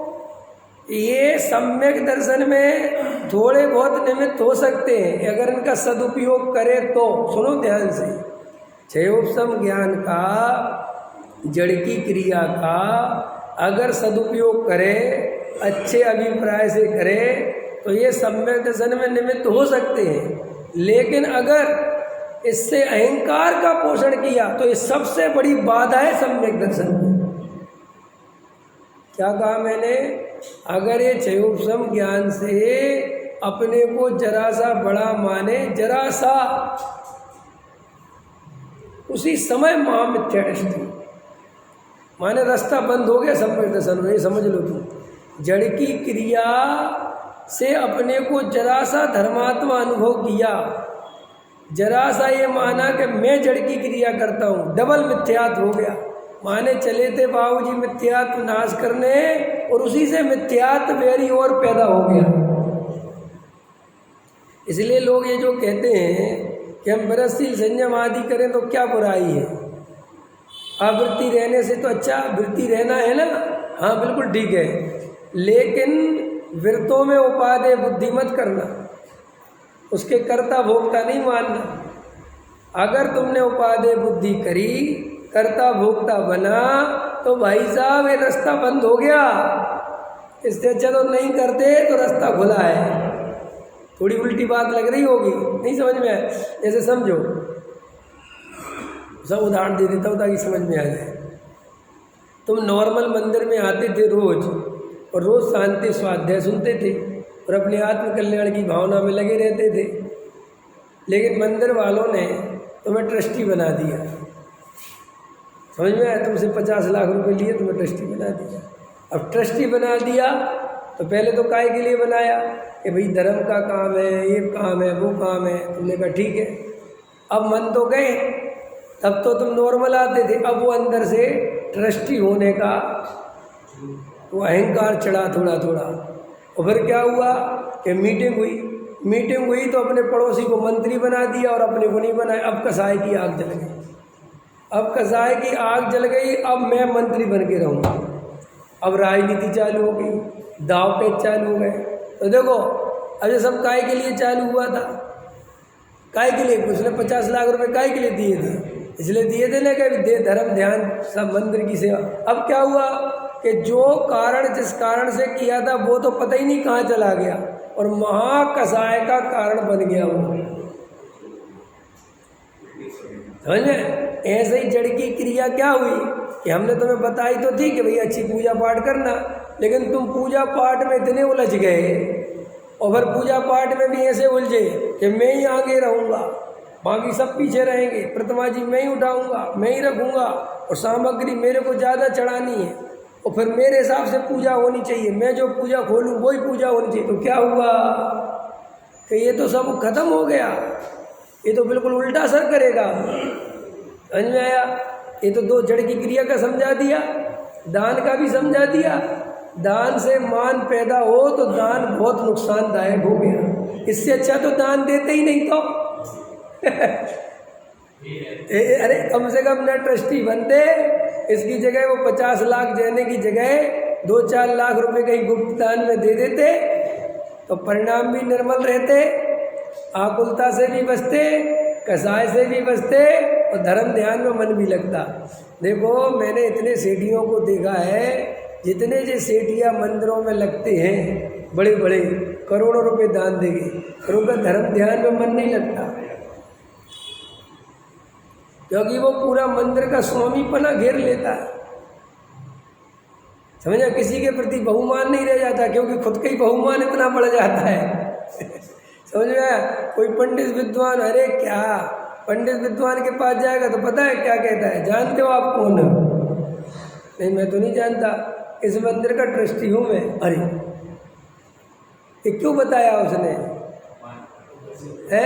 S1: ये सम्यक दर्शन में थोड़े बहुत निमित्त हो सकते हैं अगर इनका सदुपयोग करे तो। सुनो ध्यान से, क्षयोपशम ज्ञान का, जड़ की क्रिया का अगर सदुपयोग करे, अच्छे अभिप्राय से करे, तो ये सम्यक दर्शन में निमित्त हो सकते हैं। लेकिन अगर इससे अहंकार का पोषण किया तो ये सबसे बड़ी बाधा है सम्यक दर्शन में। क्या कहा मैंने? अगर ये क्षयोपशम ज्ञान से अपने को जरा सा बड़ा माने, जरा सा, उसी समय महामिथ्या दृष्टि माने रास्ता बंद हो गया सम्यक दर्शन में। समझ लो तुम, जड़ की क्रिया से अपने को जरा सा धर्मात्मा अनुभव किया, जरा सा ये माना कि मैं जड़ की क्रिया करता हूँ, डबल मिथ्यात्व हो गया। माने चले थे बाबूजी मिथ्यात्व नाश करने, और उसी से मिथ्यात्व वेरी और पैदा हो गया। इसलिए लोग ये जो कहते हैं कि हम विरतशील संयम आदि करें तो क्या बुराई है, आवृत्ति रहने से तो अच्छा वृत्ति रहना है ना। हाँ बिल्कुल ठीक है, लेकिन विरतों में उपादेय बुद्धि मत करना, उसके कर्ता भोक्ता नहीं मानना। अगर तुमने उपादेय बुद्धि करी, कर्ता भोक्ता बना, तो भाई साहब ये रास्ता बंद हो गया। इससे अच्छा तो नहीं करते तो रास्ता खुला है। थोड़ी उल्टी बात लग रही होगी, नहीं समझ में आए? जैसे समझो, सब उदाहरण दे देता हूँ ताकि समझ में आ जाए। तुम नॉर्मल मंदिर में आते थे रोज, और रोज शांति स्वाध्याय सुनते थे और अपने आत्म कल्याण की भावना में लगे रहते थे। लेकिन मंदिर वालों ने तुम्हें ट्रस्टी बना दिया। समझ में आया? तुमसे 50 लाख रुपए लिए, तुम्हें ट्रस्टी बना दिया। अब ट्रस्टी बना दिया तो पहले तो काय के लिए बनाया कि भाई धर्म का काम है, ये काम है, वो काम है। तुमने कहा ठीक है। अब मन तो गए, तब तो तुम नॉर्मल आते थे, अब वो अंदर से ट्रस्टी होने का वो अहंकार चढ़ा थोड़ा थोड़ा। और फिर क्या हुआ कि मीटिंग हुई तो अपने पड़ोसी को मंत्री बना दिया और अपने को नहीं बनाया। अब कसाई की आग जल गई, अब मैं मंत्री बन के रहूँगा। अब राजनीति चालू हो गई, दाव पेच चालू हो गए। तो देखो अब ये सब काय के लिए चालू हुआ था? काय के लिए? उसने 50 लाख रुपए काय के लिए दिए थे? इसलिए दिए थे ना कि दे धर्म ध्यान सब मंदिर की सेवा। अब क्या हुआ कि जो कारण जिस कारण से किया था वो तो पता ही नहीं कहाँ चला गया, और महाकसाय का कारण बन गया वो। समझ में? ऐसे ही जड़ की क्रिया क्या हुई कि हमने तुम्हें बताई तो थी कि भाई अच्छी पूजा पाठ करना, लेकिन तुम पूजा पाठ में इतने उलझ गए, और फिर पूजा पाठ में भी ऐसे उलझे कि मैं ही आगे रहूँगा, बाकी सब पीछे रहेंगे, प्रतिमा जी मैं ही उठाऊँगा, मैं ही रखूँगा, और सामग्री मेरे को ज़्यादा चढ़ानी है, और फिर मेरे हिसाब से पूजा होनी चाहिए, मैं जो पूजा खोलूँ वही पूजा होनी चाहिए। तो क्या हुआ कि ये तो सब खत्म हो गया, ये तो बिल्कुल उल्टा असर करेगा। समझ में आया? ये तो दो जड़ की क्रिया का समझा दिया, दान का भी समझा दिया। दान से मान पैदा हो तो दान बहुत नुकसानदायक हो गया। इससे अच्छा तो दान देते ही नहीं तो अरे कम से कम न ट्रस्टी बनते, इसकी जगह वो 50 लाख देने की जगह 2-4 लाख रुपए कहीं गुप्त दान में दे देते तो परिणाम भी निर्मल रहते, आकुलता से भी बचते, कसाय से भी बचते, और धर्म ध्यान में मन भी लगता। देखो मैंने इतने सेठियों को देखा है, जितने जो सेठिया मंदिरों में लगते हैं बड़े बड़े करोड़ों रुपए दान देंगे, पर उनका धर्म ध्यान में मन नहीं लगता, क्योंकि वो पूरा मंदिर का स्वामीपना घेर लेता है। समझा? किसी के प्रति बहुमान नहीं रह जाता, क्योंकि खुद का ही बहुमान इतना बढ़ जाता है समझ में आया? कोई पंडित विद्वान, अरे क्या पंडित विद्वान के पास जाएगा तो पता है क्या कहता है? जानते हो आप कौन हो? नहीं मैं तो नहीं जानता, इस मंदिर का ट्रस्टी हूँ मैं। अरे ये क्यों बताया उसने? है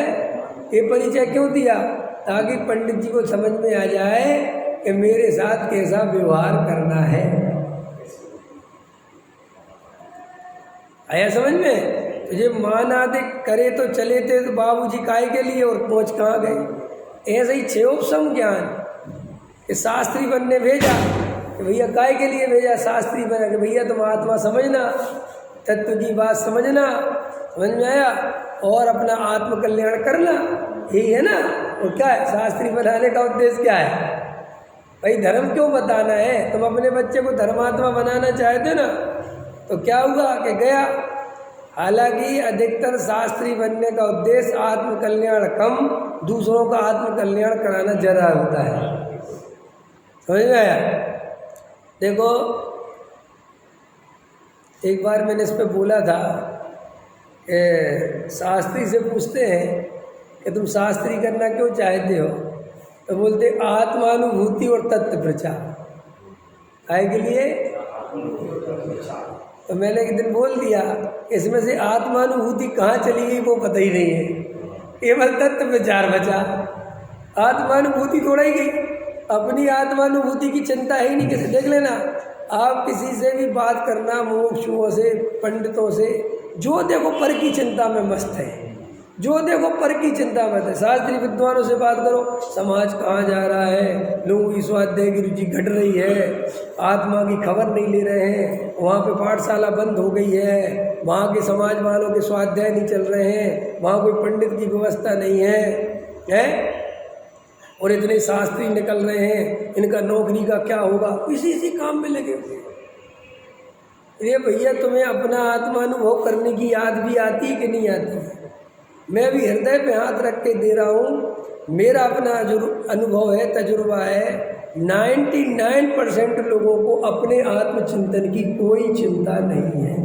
S1: ये परिचय क्यों दिया? ताकि पंडित जी को समझ में आ जाए कि मेरे साथ कैसा व्यवहार करना है। आया समझ में? तुझे मान आदि करे तो चले थे तो बाबूजी काय के लिए, और पहुंच कहाँ गए? ऐसे ही क्षयोपम ज्ञान कि शास्त्री बनने भेजा कि भैया काय के लिए भेजा? शास्त्री बना कि भैया तुम आत्मा समझना, तत्व की बात समझना, समझ में आया, और अपना आत्म कल्याण करना, यही है ना। और क्या है शास्त्री बनाने का उद्देश्य? क्या है भाई? धर्म क्यों बताना है? तुम अपने बच्चे को धर्मात्मा बनाना चाहते ना, तो क्या हुआ कि गया। हालांकि अधिकतर शास्त्री बनने का उद्देश्य आत्म कल्याण कम, दूसरों का आत्म कल्याण कराना ज़्यादा होता है। समझ में आया? देखो एक बार मैंने इस पे बोला था कि शास्त्री से पूछते हैं कि तुम शास्त्री करना क्यों चाहते हो, तो बोलते आत्मानुभूति और तत्व प्रचार। काय के लिए? तो मैंने एक दिन बोल दिया इसमें से आत्मानुभूति कहाँ चली गई वो पता ही नहीं है, केवल तत्व प्रचार बचा। आत्मानुभूति थोड़ा ही गई, अपनी आत्मानुभूति की चिंता ही नहीं। किसी देख लेना, आप किसी से भी बात करना, मुमुक्षुओं से, पंडितों से, जो देखो पर की चिंता में मस्त है, जो देखो पर की चिंता में है। शास्त्री विद्वानों से बात करो, समाज कहाँ जा रहा है, लोगों की स्वाध्याय की रुचि घट रही है, आत्मा की खबर नहीं ले रहे हैं, वहाँ पे पाठशाला बंद हो गई है, वहाँ के समाज वालों के स्वाध्याय नहीं चल रहे हैं, वहाँ कोई पंडित की व्यवस्था नहीं है, और इतने शास्त्री निकल रहे हैं, इनका नौकरी का क्या होगा? इसी काम में लगे हुए। ये भैया तुम्हें अपना आत्मानुभव करने की याद भी आती है कि नहीं आती? मैं भी हृदय पे हाथ रख के दे रहा हूँ, मेरा अपना जो अनुभव है, तजुर्बा है, 99% लोगों को अपने आत्मचिंतन की कोई चिंता नहीं है।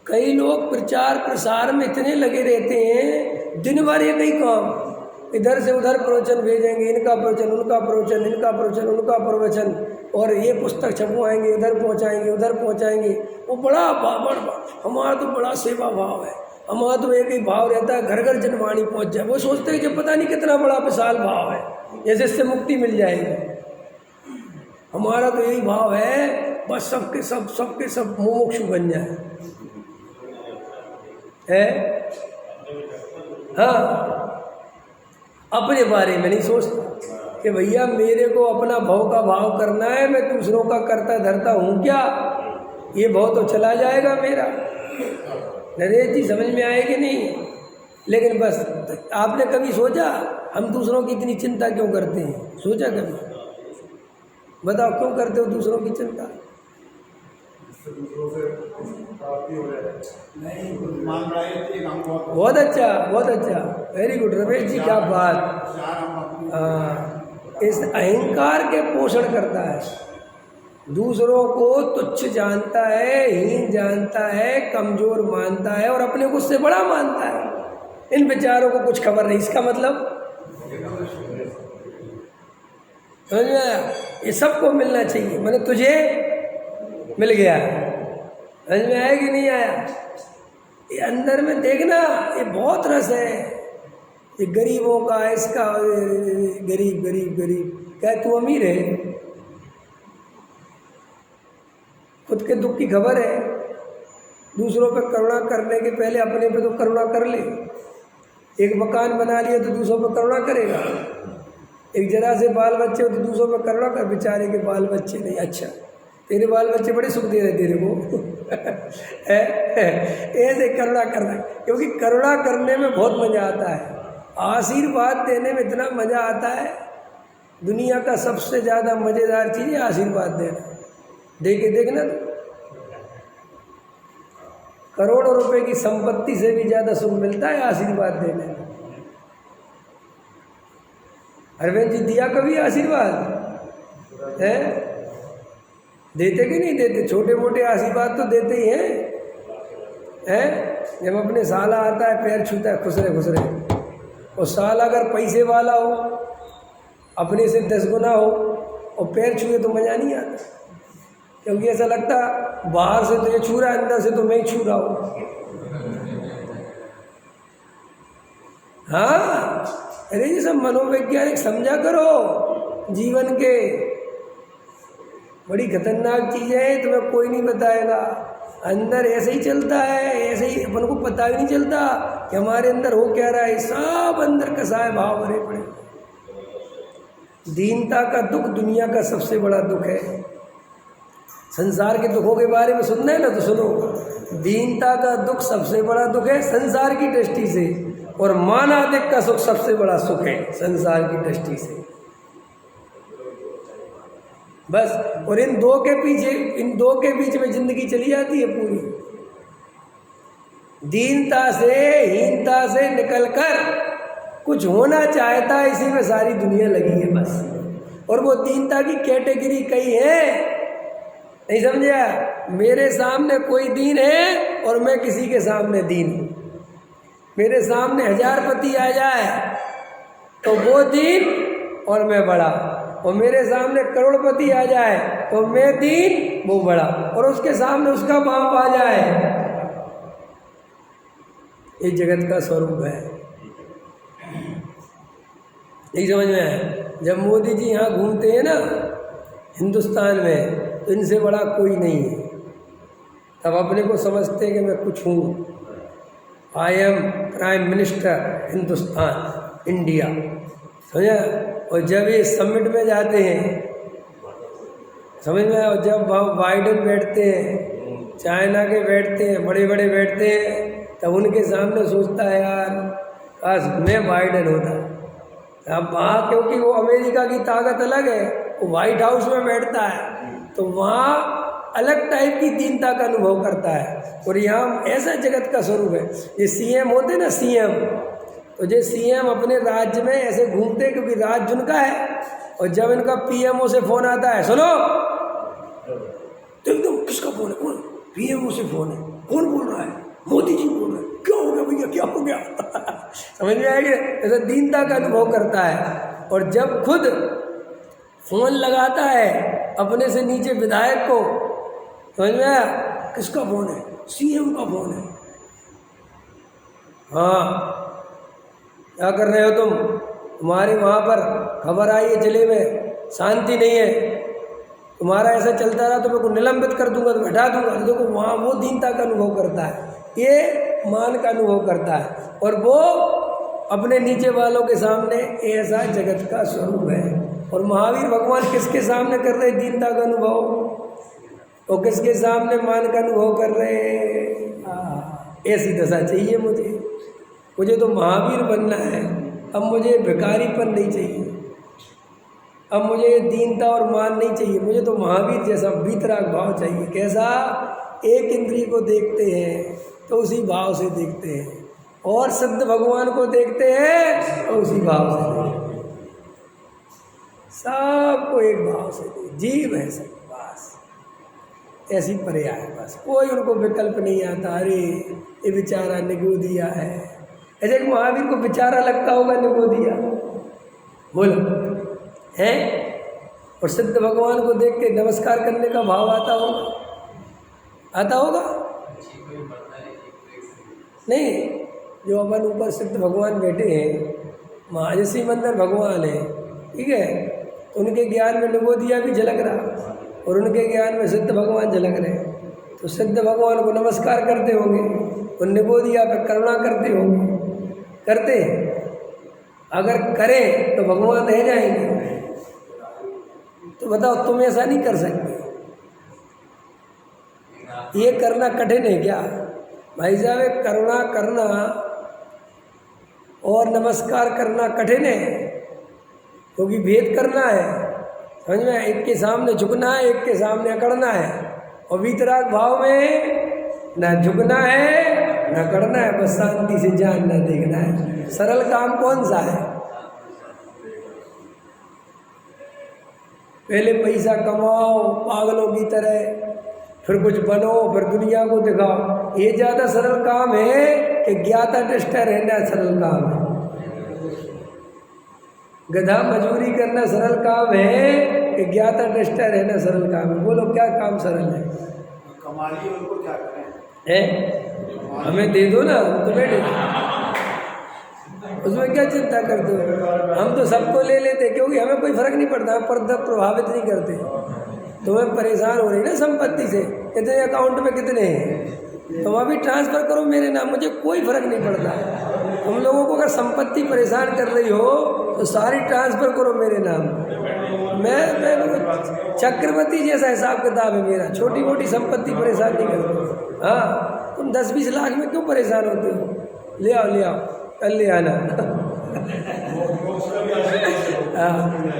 S1: कई लोग प्रचार प्रसार में इतने लगे रहते हैं, दिन भर ये कई काम, इधर से उधर प्रवचन भेजेंगे, इनका प्रवचन, उनका प्रवचन, इनका प्रवचन, उनका प्रवचन, और ये पुस्तक छपवाएंगे, इधर पहुंचाएंगे, उधर पहुंचाएंगे। वो बड़ा हमारा तो बड़ा सेवा भाव है, हमारा तो एक ही भाव रहता है, घर घर जनवाणी पहुंच जाए। वो सोचते हैं कि पता नहीं कितना बड़ा विशाल भाव है, जैसे इससे मुक्ति मिल जाएगी। हमारा तो यही भाव है, बस सबके सब मुमुक्षु बन जाए है। हाँ, अपने बारे में नहीं सोचता कि भैया मेरे को अपना भाव का भाव करना है, मैं दूसरों का करता धरता हूँ क्या? ये भाव तो चला जाएगा मेरा। नरेश जी समझ में आए कि नहीं? लेकिन बस आपने कभी सोचा हम दूसरों की इतनी चिंता क्यों करते हैं? सोचा कभी? बताओ क्यों करते हो दूसरों की चिंता? बहुत अच्छा, बहुत अच्छा, वेरी गुड रमेश जी, क्या बात। इस अहंकार के पोषण करता है, दूसरों को तुच्छ जानता है, हीन जानता है, कमजोर मानता है, और अपने को उससे बड़ा मानता है। इन बेचारों को कुछ खबर नहीं। इसका मतलब समझ में आया? ये सबको मिलना चाहिए। मैंने तुझे मिल गया, समझ में आया कि नहीं आया? ये अंदर में देखना, ये बहुत रस है। ये गरीबों का, इसका गरीब गरीब गरीब, क्या तू अमीर है? खुद के दुख की खबर है। दूसरों पे करुणा करने के पहले अपने पे तो करुणा कर ले। एक मकान बना लिया तो दूसरों पे करुणा करेगा। एक जरा से बाल बच्चे हो तो दूसरों पे करुणा कर, बेचारे के बाल बच्चे नहीं, अच्छा तेरे बाल बच्चे बड़े सुख दे रहे तेरे को ऐसे करुणा करना, क्योंकि करुणा करने में बहुत मज़ा आता है। आशीर्वाद देने में इतना मज़ा आता है। दुनिया का सबसे ज़्यादा मज़ेदार चीज़ है आशीर्वाद देना। देखे देखना, करोड़ों रुपए की संपत्ति से भी ज़्यादा सुख मिलता है आशीर्वाद देने में। अरविंद जी दिया कभी आशीर्वाद है? देते कि नहीं देते? छोटे मोटे आशीर्वाद तो देते ही हैं। जब अपने साला आता है पैर छूता है, खुश रहे। और साल अगर पैसे वाला हो, अपने से 10 गुना हो, और पैर छुए तो मज़ा नहीं आता क्योंकि ऐसा लगता बाहर से तो ये छू रहा है, अंदर से तो मैं ही छू रहा हूँ। हाँ, अरे ये सब मनोवैज्ञानिक समझा करो जीवन के। बड़ी खतरनाक चीज़ें हैं, तुम्हें कोई नहीं बताएगा। अंदर ऐसे ही चलता है, ऐसे ही अपन को पता भी नहीं चलता कि हमारे अंदर हो क्या रहा है। सब अंदर कसाए भाव भरे पड़े। दीनता का दुख दुनिया का सबसे बड़ा दुख है। संसार के दुखों के बारे में सुनना है ना तो सुनो। दीनता का दुख सबसे बड़ा दुख है संसार की दृष्टि से, और मानाधिक का सुख सबसे बड़ा सुख है संसार की दृष्टि से। बस, और इन दो के बीच में जिंदगी चली जाती है पूरी। दीनता से, हीनता से निकलकर कुछ होना चाहता है, इसी में सारी दुनिया लगी है बस। और वो दीनता की कैटेगरी कई है, नहीं समझा? मेरे सामने कोई दीन है और मैं किसी के सामने दीन हूँ। मेरे सामने 1000 पति आ जाए तो वो दीन और मैं बड़ा, और मेरे सामने करोड़पति आ जाए तो मैं दीन वो बड़ा, और उसके सामने उसका बाप आ जाए। ये जगत का स्वरूप है। नहीं समझ में आया? जब मोदी जी यहाँ घूमते हैं ना हिंदुस्तान में, तो इनसे बड़ा कोई नहीं है। तब अपने को समझते हैं कि मैं कुछ हूँ। I am prime minister Hindustan India, समझा? और जब ये समिट में जाते हैं, समझ में आया? और जब बाइडेन बैठते हैं, चाइना के बैठते हैं, बड़े बड़े बैठते हैं, तब उनके सामने सोचता है यार काश मैं बाइडेन होता। अब वहाँ क्योंकि वो अमेरिका की ताकत अलग है, वो व्हाइट हाउस में बैठता है, तो वहाँ अलग टाइप की दीनता का अनुभव करता है। और यहाँ ऐसा जगत का स्वरूप है। ये सीएम होते ना, सीएम, तो जो सीएम अपने राज्य में ऐसे घूमते क्योंकि राज्य उनका है, और जब इनका पीएमओ से फोन आता है, सुनो तो एकदम किसका फोन है? कौन? पीएमओ से फोन है। कौन बोल रहा है? मोदी जी बोल रहे हैं। क्या हो गया भैया, क्या हो गया? समझ में आएगी? ऐसा दीनता का अनुभव करता है। और जब खुद फोन लगाता है अपने से नीचे विधायक को, समझ में आया? किसका फोन है? सीएम का फोन है। हाँ, क्या कर रहे हो तुम? तुम्हारे वहाँ पर खबर आई है जिले में शांति नहीं है, तुम्हारा ऐसा चलता रहा तो मैं को निलंबित कर दूंगा, तो हटा दूंगा। देखो वहाँ वो दीनता का अनुभव करता है, ये मान का अनुभव करता है, और वो अपने नीचे वालों के सामने ऐसा जगत का स्वरूप है। और महावीर भगवान किसके सामने कर रहे दीनता का अनुभव? और किसके सामने मान का अनुभव कर रहे? ऐसी दशा चाहिए मुझे तो महावीर बनना है। अब मुझे भिखारीपन नहीं चाहिए, अब मुझे दीनता और मान नहीं चाहिए, मुझे तो महावीर जैसा वीतराग भाव चाहिए। कैसा? एक इंद्रिय को देखते हैं तो उसी भाव से देखते हैं, और सिद्ध भगवान को देखते हैं तो उसी भाव से देखते हैं। सबको एक भाव से देखते, जीव है सब, बस ऐसी पर्याय है। बस कोई उनको विकल्प नहीं आता, अरे ये बेचारा निगोदिया है। ऐसे महावीर को बेचारा लगता होगा निगोदिया, बोलो है? और सिद्ध भगवान को देख के नमस्कार करने का भाव आता होगा? नहीं, जो अपन ऊपर सिद्ध भगवान बैठे हैं, महाजसी मंदिर भगवान है, ठीक है, तो उनके ज्ञान में निगोदिया भी झलक रहा, और उनके ज्ञान में सिद्ध भगवान झलक रहे। तो सिद्ध भगवान को नमस्कार करते होंगे, और निगोदिया पे करुणा करते होंगे। करते हैं? अगर करें तो भगवान रह जाएंगे। तो बताओ, तुम ऐसा नहीं कर सकते? ये करना कठिन है क्या भाई साहब? करुणा करना और नमस्कार करना कठिन है, क्योंकि भेद करना है, समझ में? एक के सामने झुकना है, एक के सामने अकड़ना है। और वीतराग भाव में न झुकना है न अकड़ना है, बस शांति से जान न देखना है। सरल काम कौन सा है? पहले पैसा कमाओ पागलों की तरह, फिर कुछ बनो, फिर दुनिया को दिखाओ। ये ज़्यादा सरल काम है कि ज्ञाता निष्ठा रहना सरल काम है। गधा मजूरी करना सरल काम है कि ज्ञाता दृष्टा रहना सरल काम है। बोलो क्या काम सरल है?
S2: कमालिए उनको क्या करें?
S1: है हमें दे दो ना, हम तुम्हें दे दो, उसमें क्या चिंता करते हो? हम तो सबको ले लेते, क्योंकि हमें कोई फर्क नहीं पड़ता, हम प्रभावित नहीं करते। तुम्हें परेशान हो रही ना संपत्ति से, इतने अकाउंट में कितने हैं, तुम अभी ट्रांसफ़र करो मेरे नाम, मुझे कोई फर्क नहीं पड़ता। तुम लोगों को अगर संपत्ति परेशान कर रही हो तो सारी ट्रांसफ़र करो मेरे नाम। मैं चक्रवर्ती जैसा हिसाब किताब है मेरा, छोटी मोटी संपत्ति परेशान नहीं करती। हाँ, तुम 10-20 लाख में क्यों परेशान होते हो? ले आओ, कल ले आना। हाँ,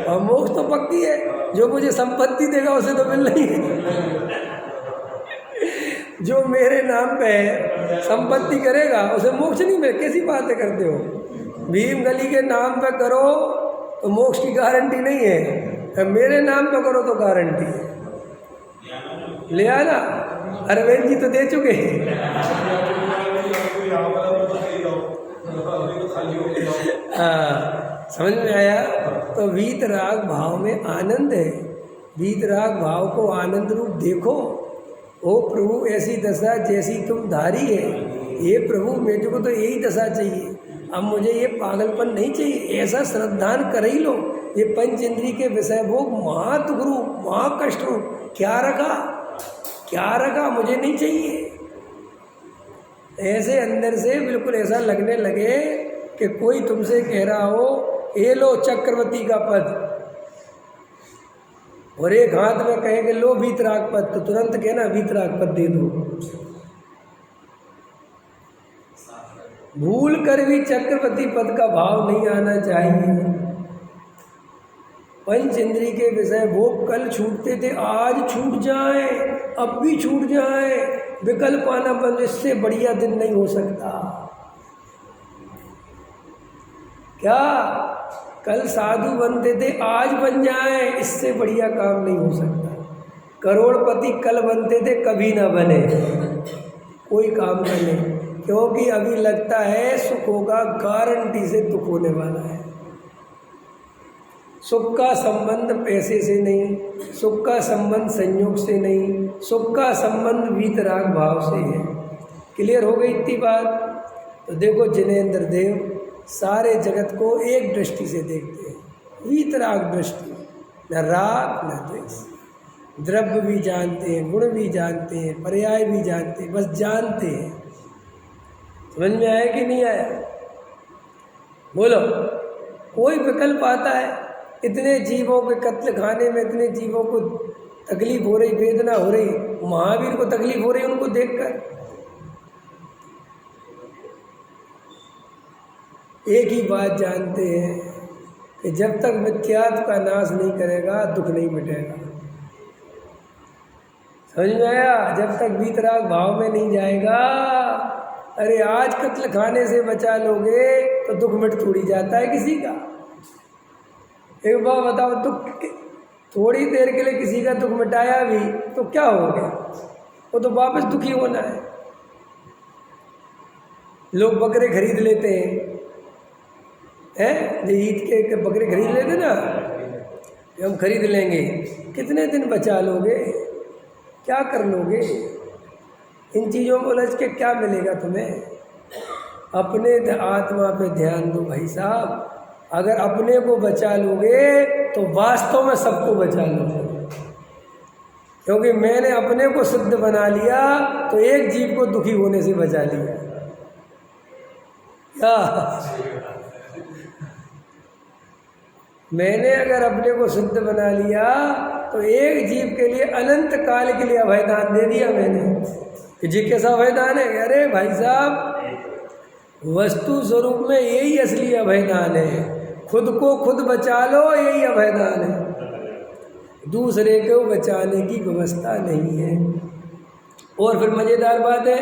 S1: और मोक्ष तो पक्की है, जो मुझे संपत्ति देगा उसे तो मिल नहीं है। जो मेरे नाम पे संपत्ति करेगा उसे मोक्ष नहीं मिले। कैसी बातें करते हो? भीम गली के नाम पे करो तो मोक्ष की गारंटी नहीं है, मेरे नाम पे करो तो गारंटी है। ले आना, अरविंद जी तो दे चुके हैं। हाँ, समझ में आया? तो वीतराग भाव में आनंद है। वीतराग भाव को आनंद रूप देखो। ओ प्रभु, ऐसी दशा जैसी तुम धारी है, ये प्रभु मेरे को तो यही दशा चाहिए, अब मुझे ये पागलपन नहीं चाहिए, ऐसा श्रद्धान कर ही लो। ये पंच इंद्री के विषय भोग महातुगुरु महाकष्ट रूप क्या रखा, मुझे नहीं चाहिए। ऐसे अंदर से बिल्कुल ऐसा लगने लगे कि कोई तुमसे कह रहा हो ये लो चक्रवर्ती का पद, और एक हाथ में कहेंगे लो वीतराग पद, तो तुरंत कहना वीतराग पद दे दो। भूल कर भी चक्रवर्ती पद का भाव नहीं आना चाहिए। पंच इंद्री के विषय भोग कल छूटते थे, आज छूट जाए, अब भी छूट जाए। विकल्प आना बंद, इससे बढ़िया दिन नहीं हो सकता। क्या कल साधु बनते थे, आज बन जाए, इससे बढ़िया काम नहीं हो सकता। करोड़पति कल बनते थे, कभी ना बने, कोई काम ना ले, क्योंकि अभी लगता है सुख होगा, गारंटी से दुख होने वाला है। सुख का संबंध पैसे से नहीं, सुख का संबंध संयोग से नहीं, सुख का संबंध वीतराग भाव से है। क्लियर हो गई इतनी बात? तो देखो जिनेंद्र देव सारे जगत को एक दृष्टि से देखते हैं, वीतराग दृष्टि, न राग न द्वेष। द्रव्य भी जानते हैं, गुण भी जानते हैं, पर्याय भी जानते हैं, बस जानते हैं। समझ में आया कि नहीं आया? बोलो। कोई विकल्प आता है, इतने जीवों के कत्ल खाने में इतने जीवों को तकलीफ हो रही, वेदना हो रही, महावीर को तकलीफ हो रही उनको देखकर। एक ही बात जानते हैं कि जब तक मिथ्यात्व का नाश नहीं करेगा दुख नहीं मिटेगा। समझ में आया? जब तक वीतराग भाव में नहीं जाएगा, अरे आज कत्ल खाने से बचा लोगे तो दुख मिट थोड़ी जाता है किसी का। एक बात बताओ, दुख थोड़ी देर के लिए किसी का दुख मिटाया भी तो क्या हो गया? वो तो वापस दुखी होना है। लोग बकरे खरीद लेते हैं, जो ईद के बकरे खरीद लेते ना, हम खरीद लेंगे, कितने दिन बचा लोगे, क्या कर लोगे? इन चीज़ों में उलझ के क्या मिलेगा तुम्हें? अपने आत्मा पे ध्यान दो भाई साहब। अगर अपने को बचा लोगे तो वास्तव में सबको बचा लोगे, क्योंकि मैंने अपने को सिद्ध बना लिया तो एक जीव को दुखी होने से बचा लिया। क्या मैंने अगर अपने को सिद्ध बना लिया तो एक जीव के लिए अनंत काल के लिए अभयदान दे दिया मैंने। कि जी कैसा अभयदान है? अरे भाई साहब, वस्तु स्वरूप में यही असली अभयदान है। खुद को खुद बचा लो, यही अभयदान है। दूसरे को बचाने की व्यवस्था नहीं है। और फिर मज़ेदार बात है,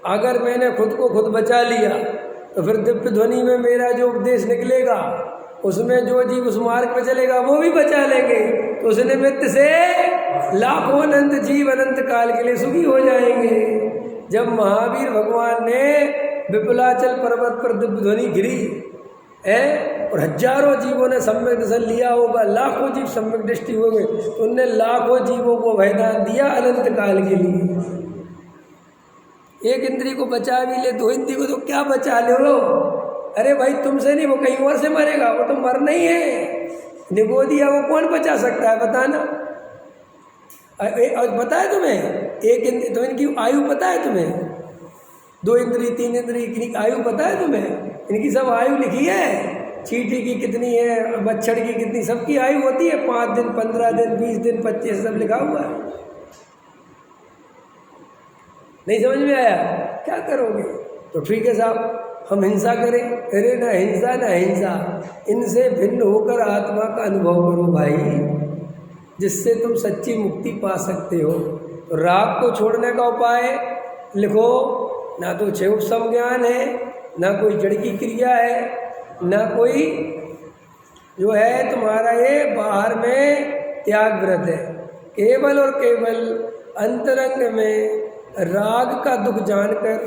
S1: अगर मैंने खुद को खुद बचा लिया तो फिर दिव्य ध्वनि में मेरा जो उपदेश निकलेगा उसमें जो जीव उस मार्ग पे चलेगा वो भी बचा लेंगे, तो उस निमित्त से लाखों अनंत जीव अनंत काल के लिए सुखी हो जाएंगे। जब महावीर भगवान ने विपुलाचल पर्वत पर दिव्य ध्वनि गिरी है, और हजारों जीवों ने सम्यक दर्शन लिया होगा, लाखों जीव सम्यक दृष्टि हो गए, तो उनने लाखों जीवों को अभयदान दिया अनंत काल के लिए। एक इंद्री को बचा भी ले, 2 इंद्री को तो क्या बचा ले हो? अरे भाई तुमसे नहीं, वो कहीं और से मरेगा, वो तो मरना ही है। निगो दिया, वो कौन बचा सकता है बताना? पता है तुम्हें एक इंद्री, तो इनकी आयु पता है तुम्हें? 2 इंद्री 3 इंद्री की आयु पता है तुम्हें? इनकी सब आयु लिखी है, चींटी की कितनी है, मच्छर की कितनी, सबकी आयु होती है 5 दिन 15 दिन 20 दिन 25, सब लिखा हुआ है। नहीं समझ में आया? क्या करोगे? तो ठीक है साहब, हम हिंसा करें? अरे ना हिंसा ना हिंसा, इनसे भिन्न होकर आत्मा का अनुभव करो भाई, जिससे तुम सच्ची मुक्ति पा सकते हो। तो राग को छोड़ने का उपाय लिखो, ना तो 6 उपसंज्ञान है, ना कोई जड़ की क्रिया है, ना कोई जो है तुम्हारा ये बाहर में त्याग व्रत है। केवल और केवल अंतरंग में राग का दुख जानकर,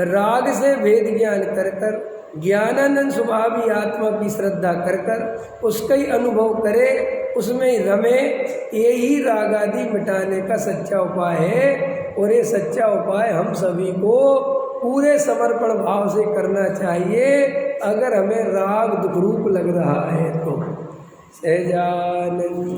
S1: राग से भेद ज्ञान कर कर, ज्ञानानंद स्वभावी आत्मा की श्रद्धा कर कर उसका ही अनुभव करे, उसमें ही रमे, यही राग आदि मिटाने का सच्चा उपाय है। और ये सच्चा उपाय हम सभी को पूरे समर्पण भाव से करना चाहिए। अगर हमें राग दुख रूप लग रहा है तो सहजानंद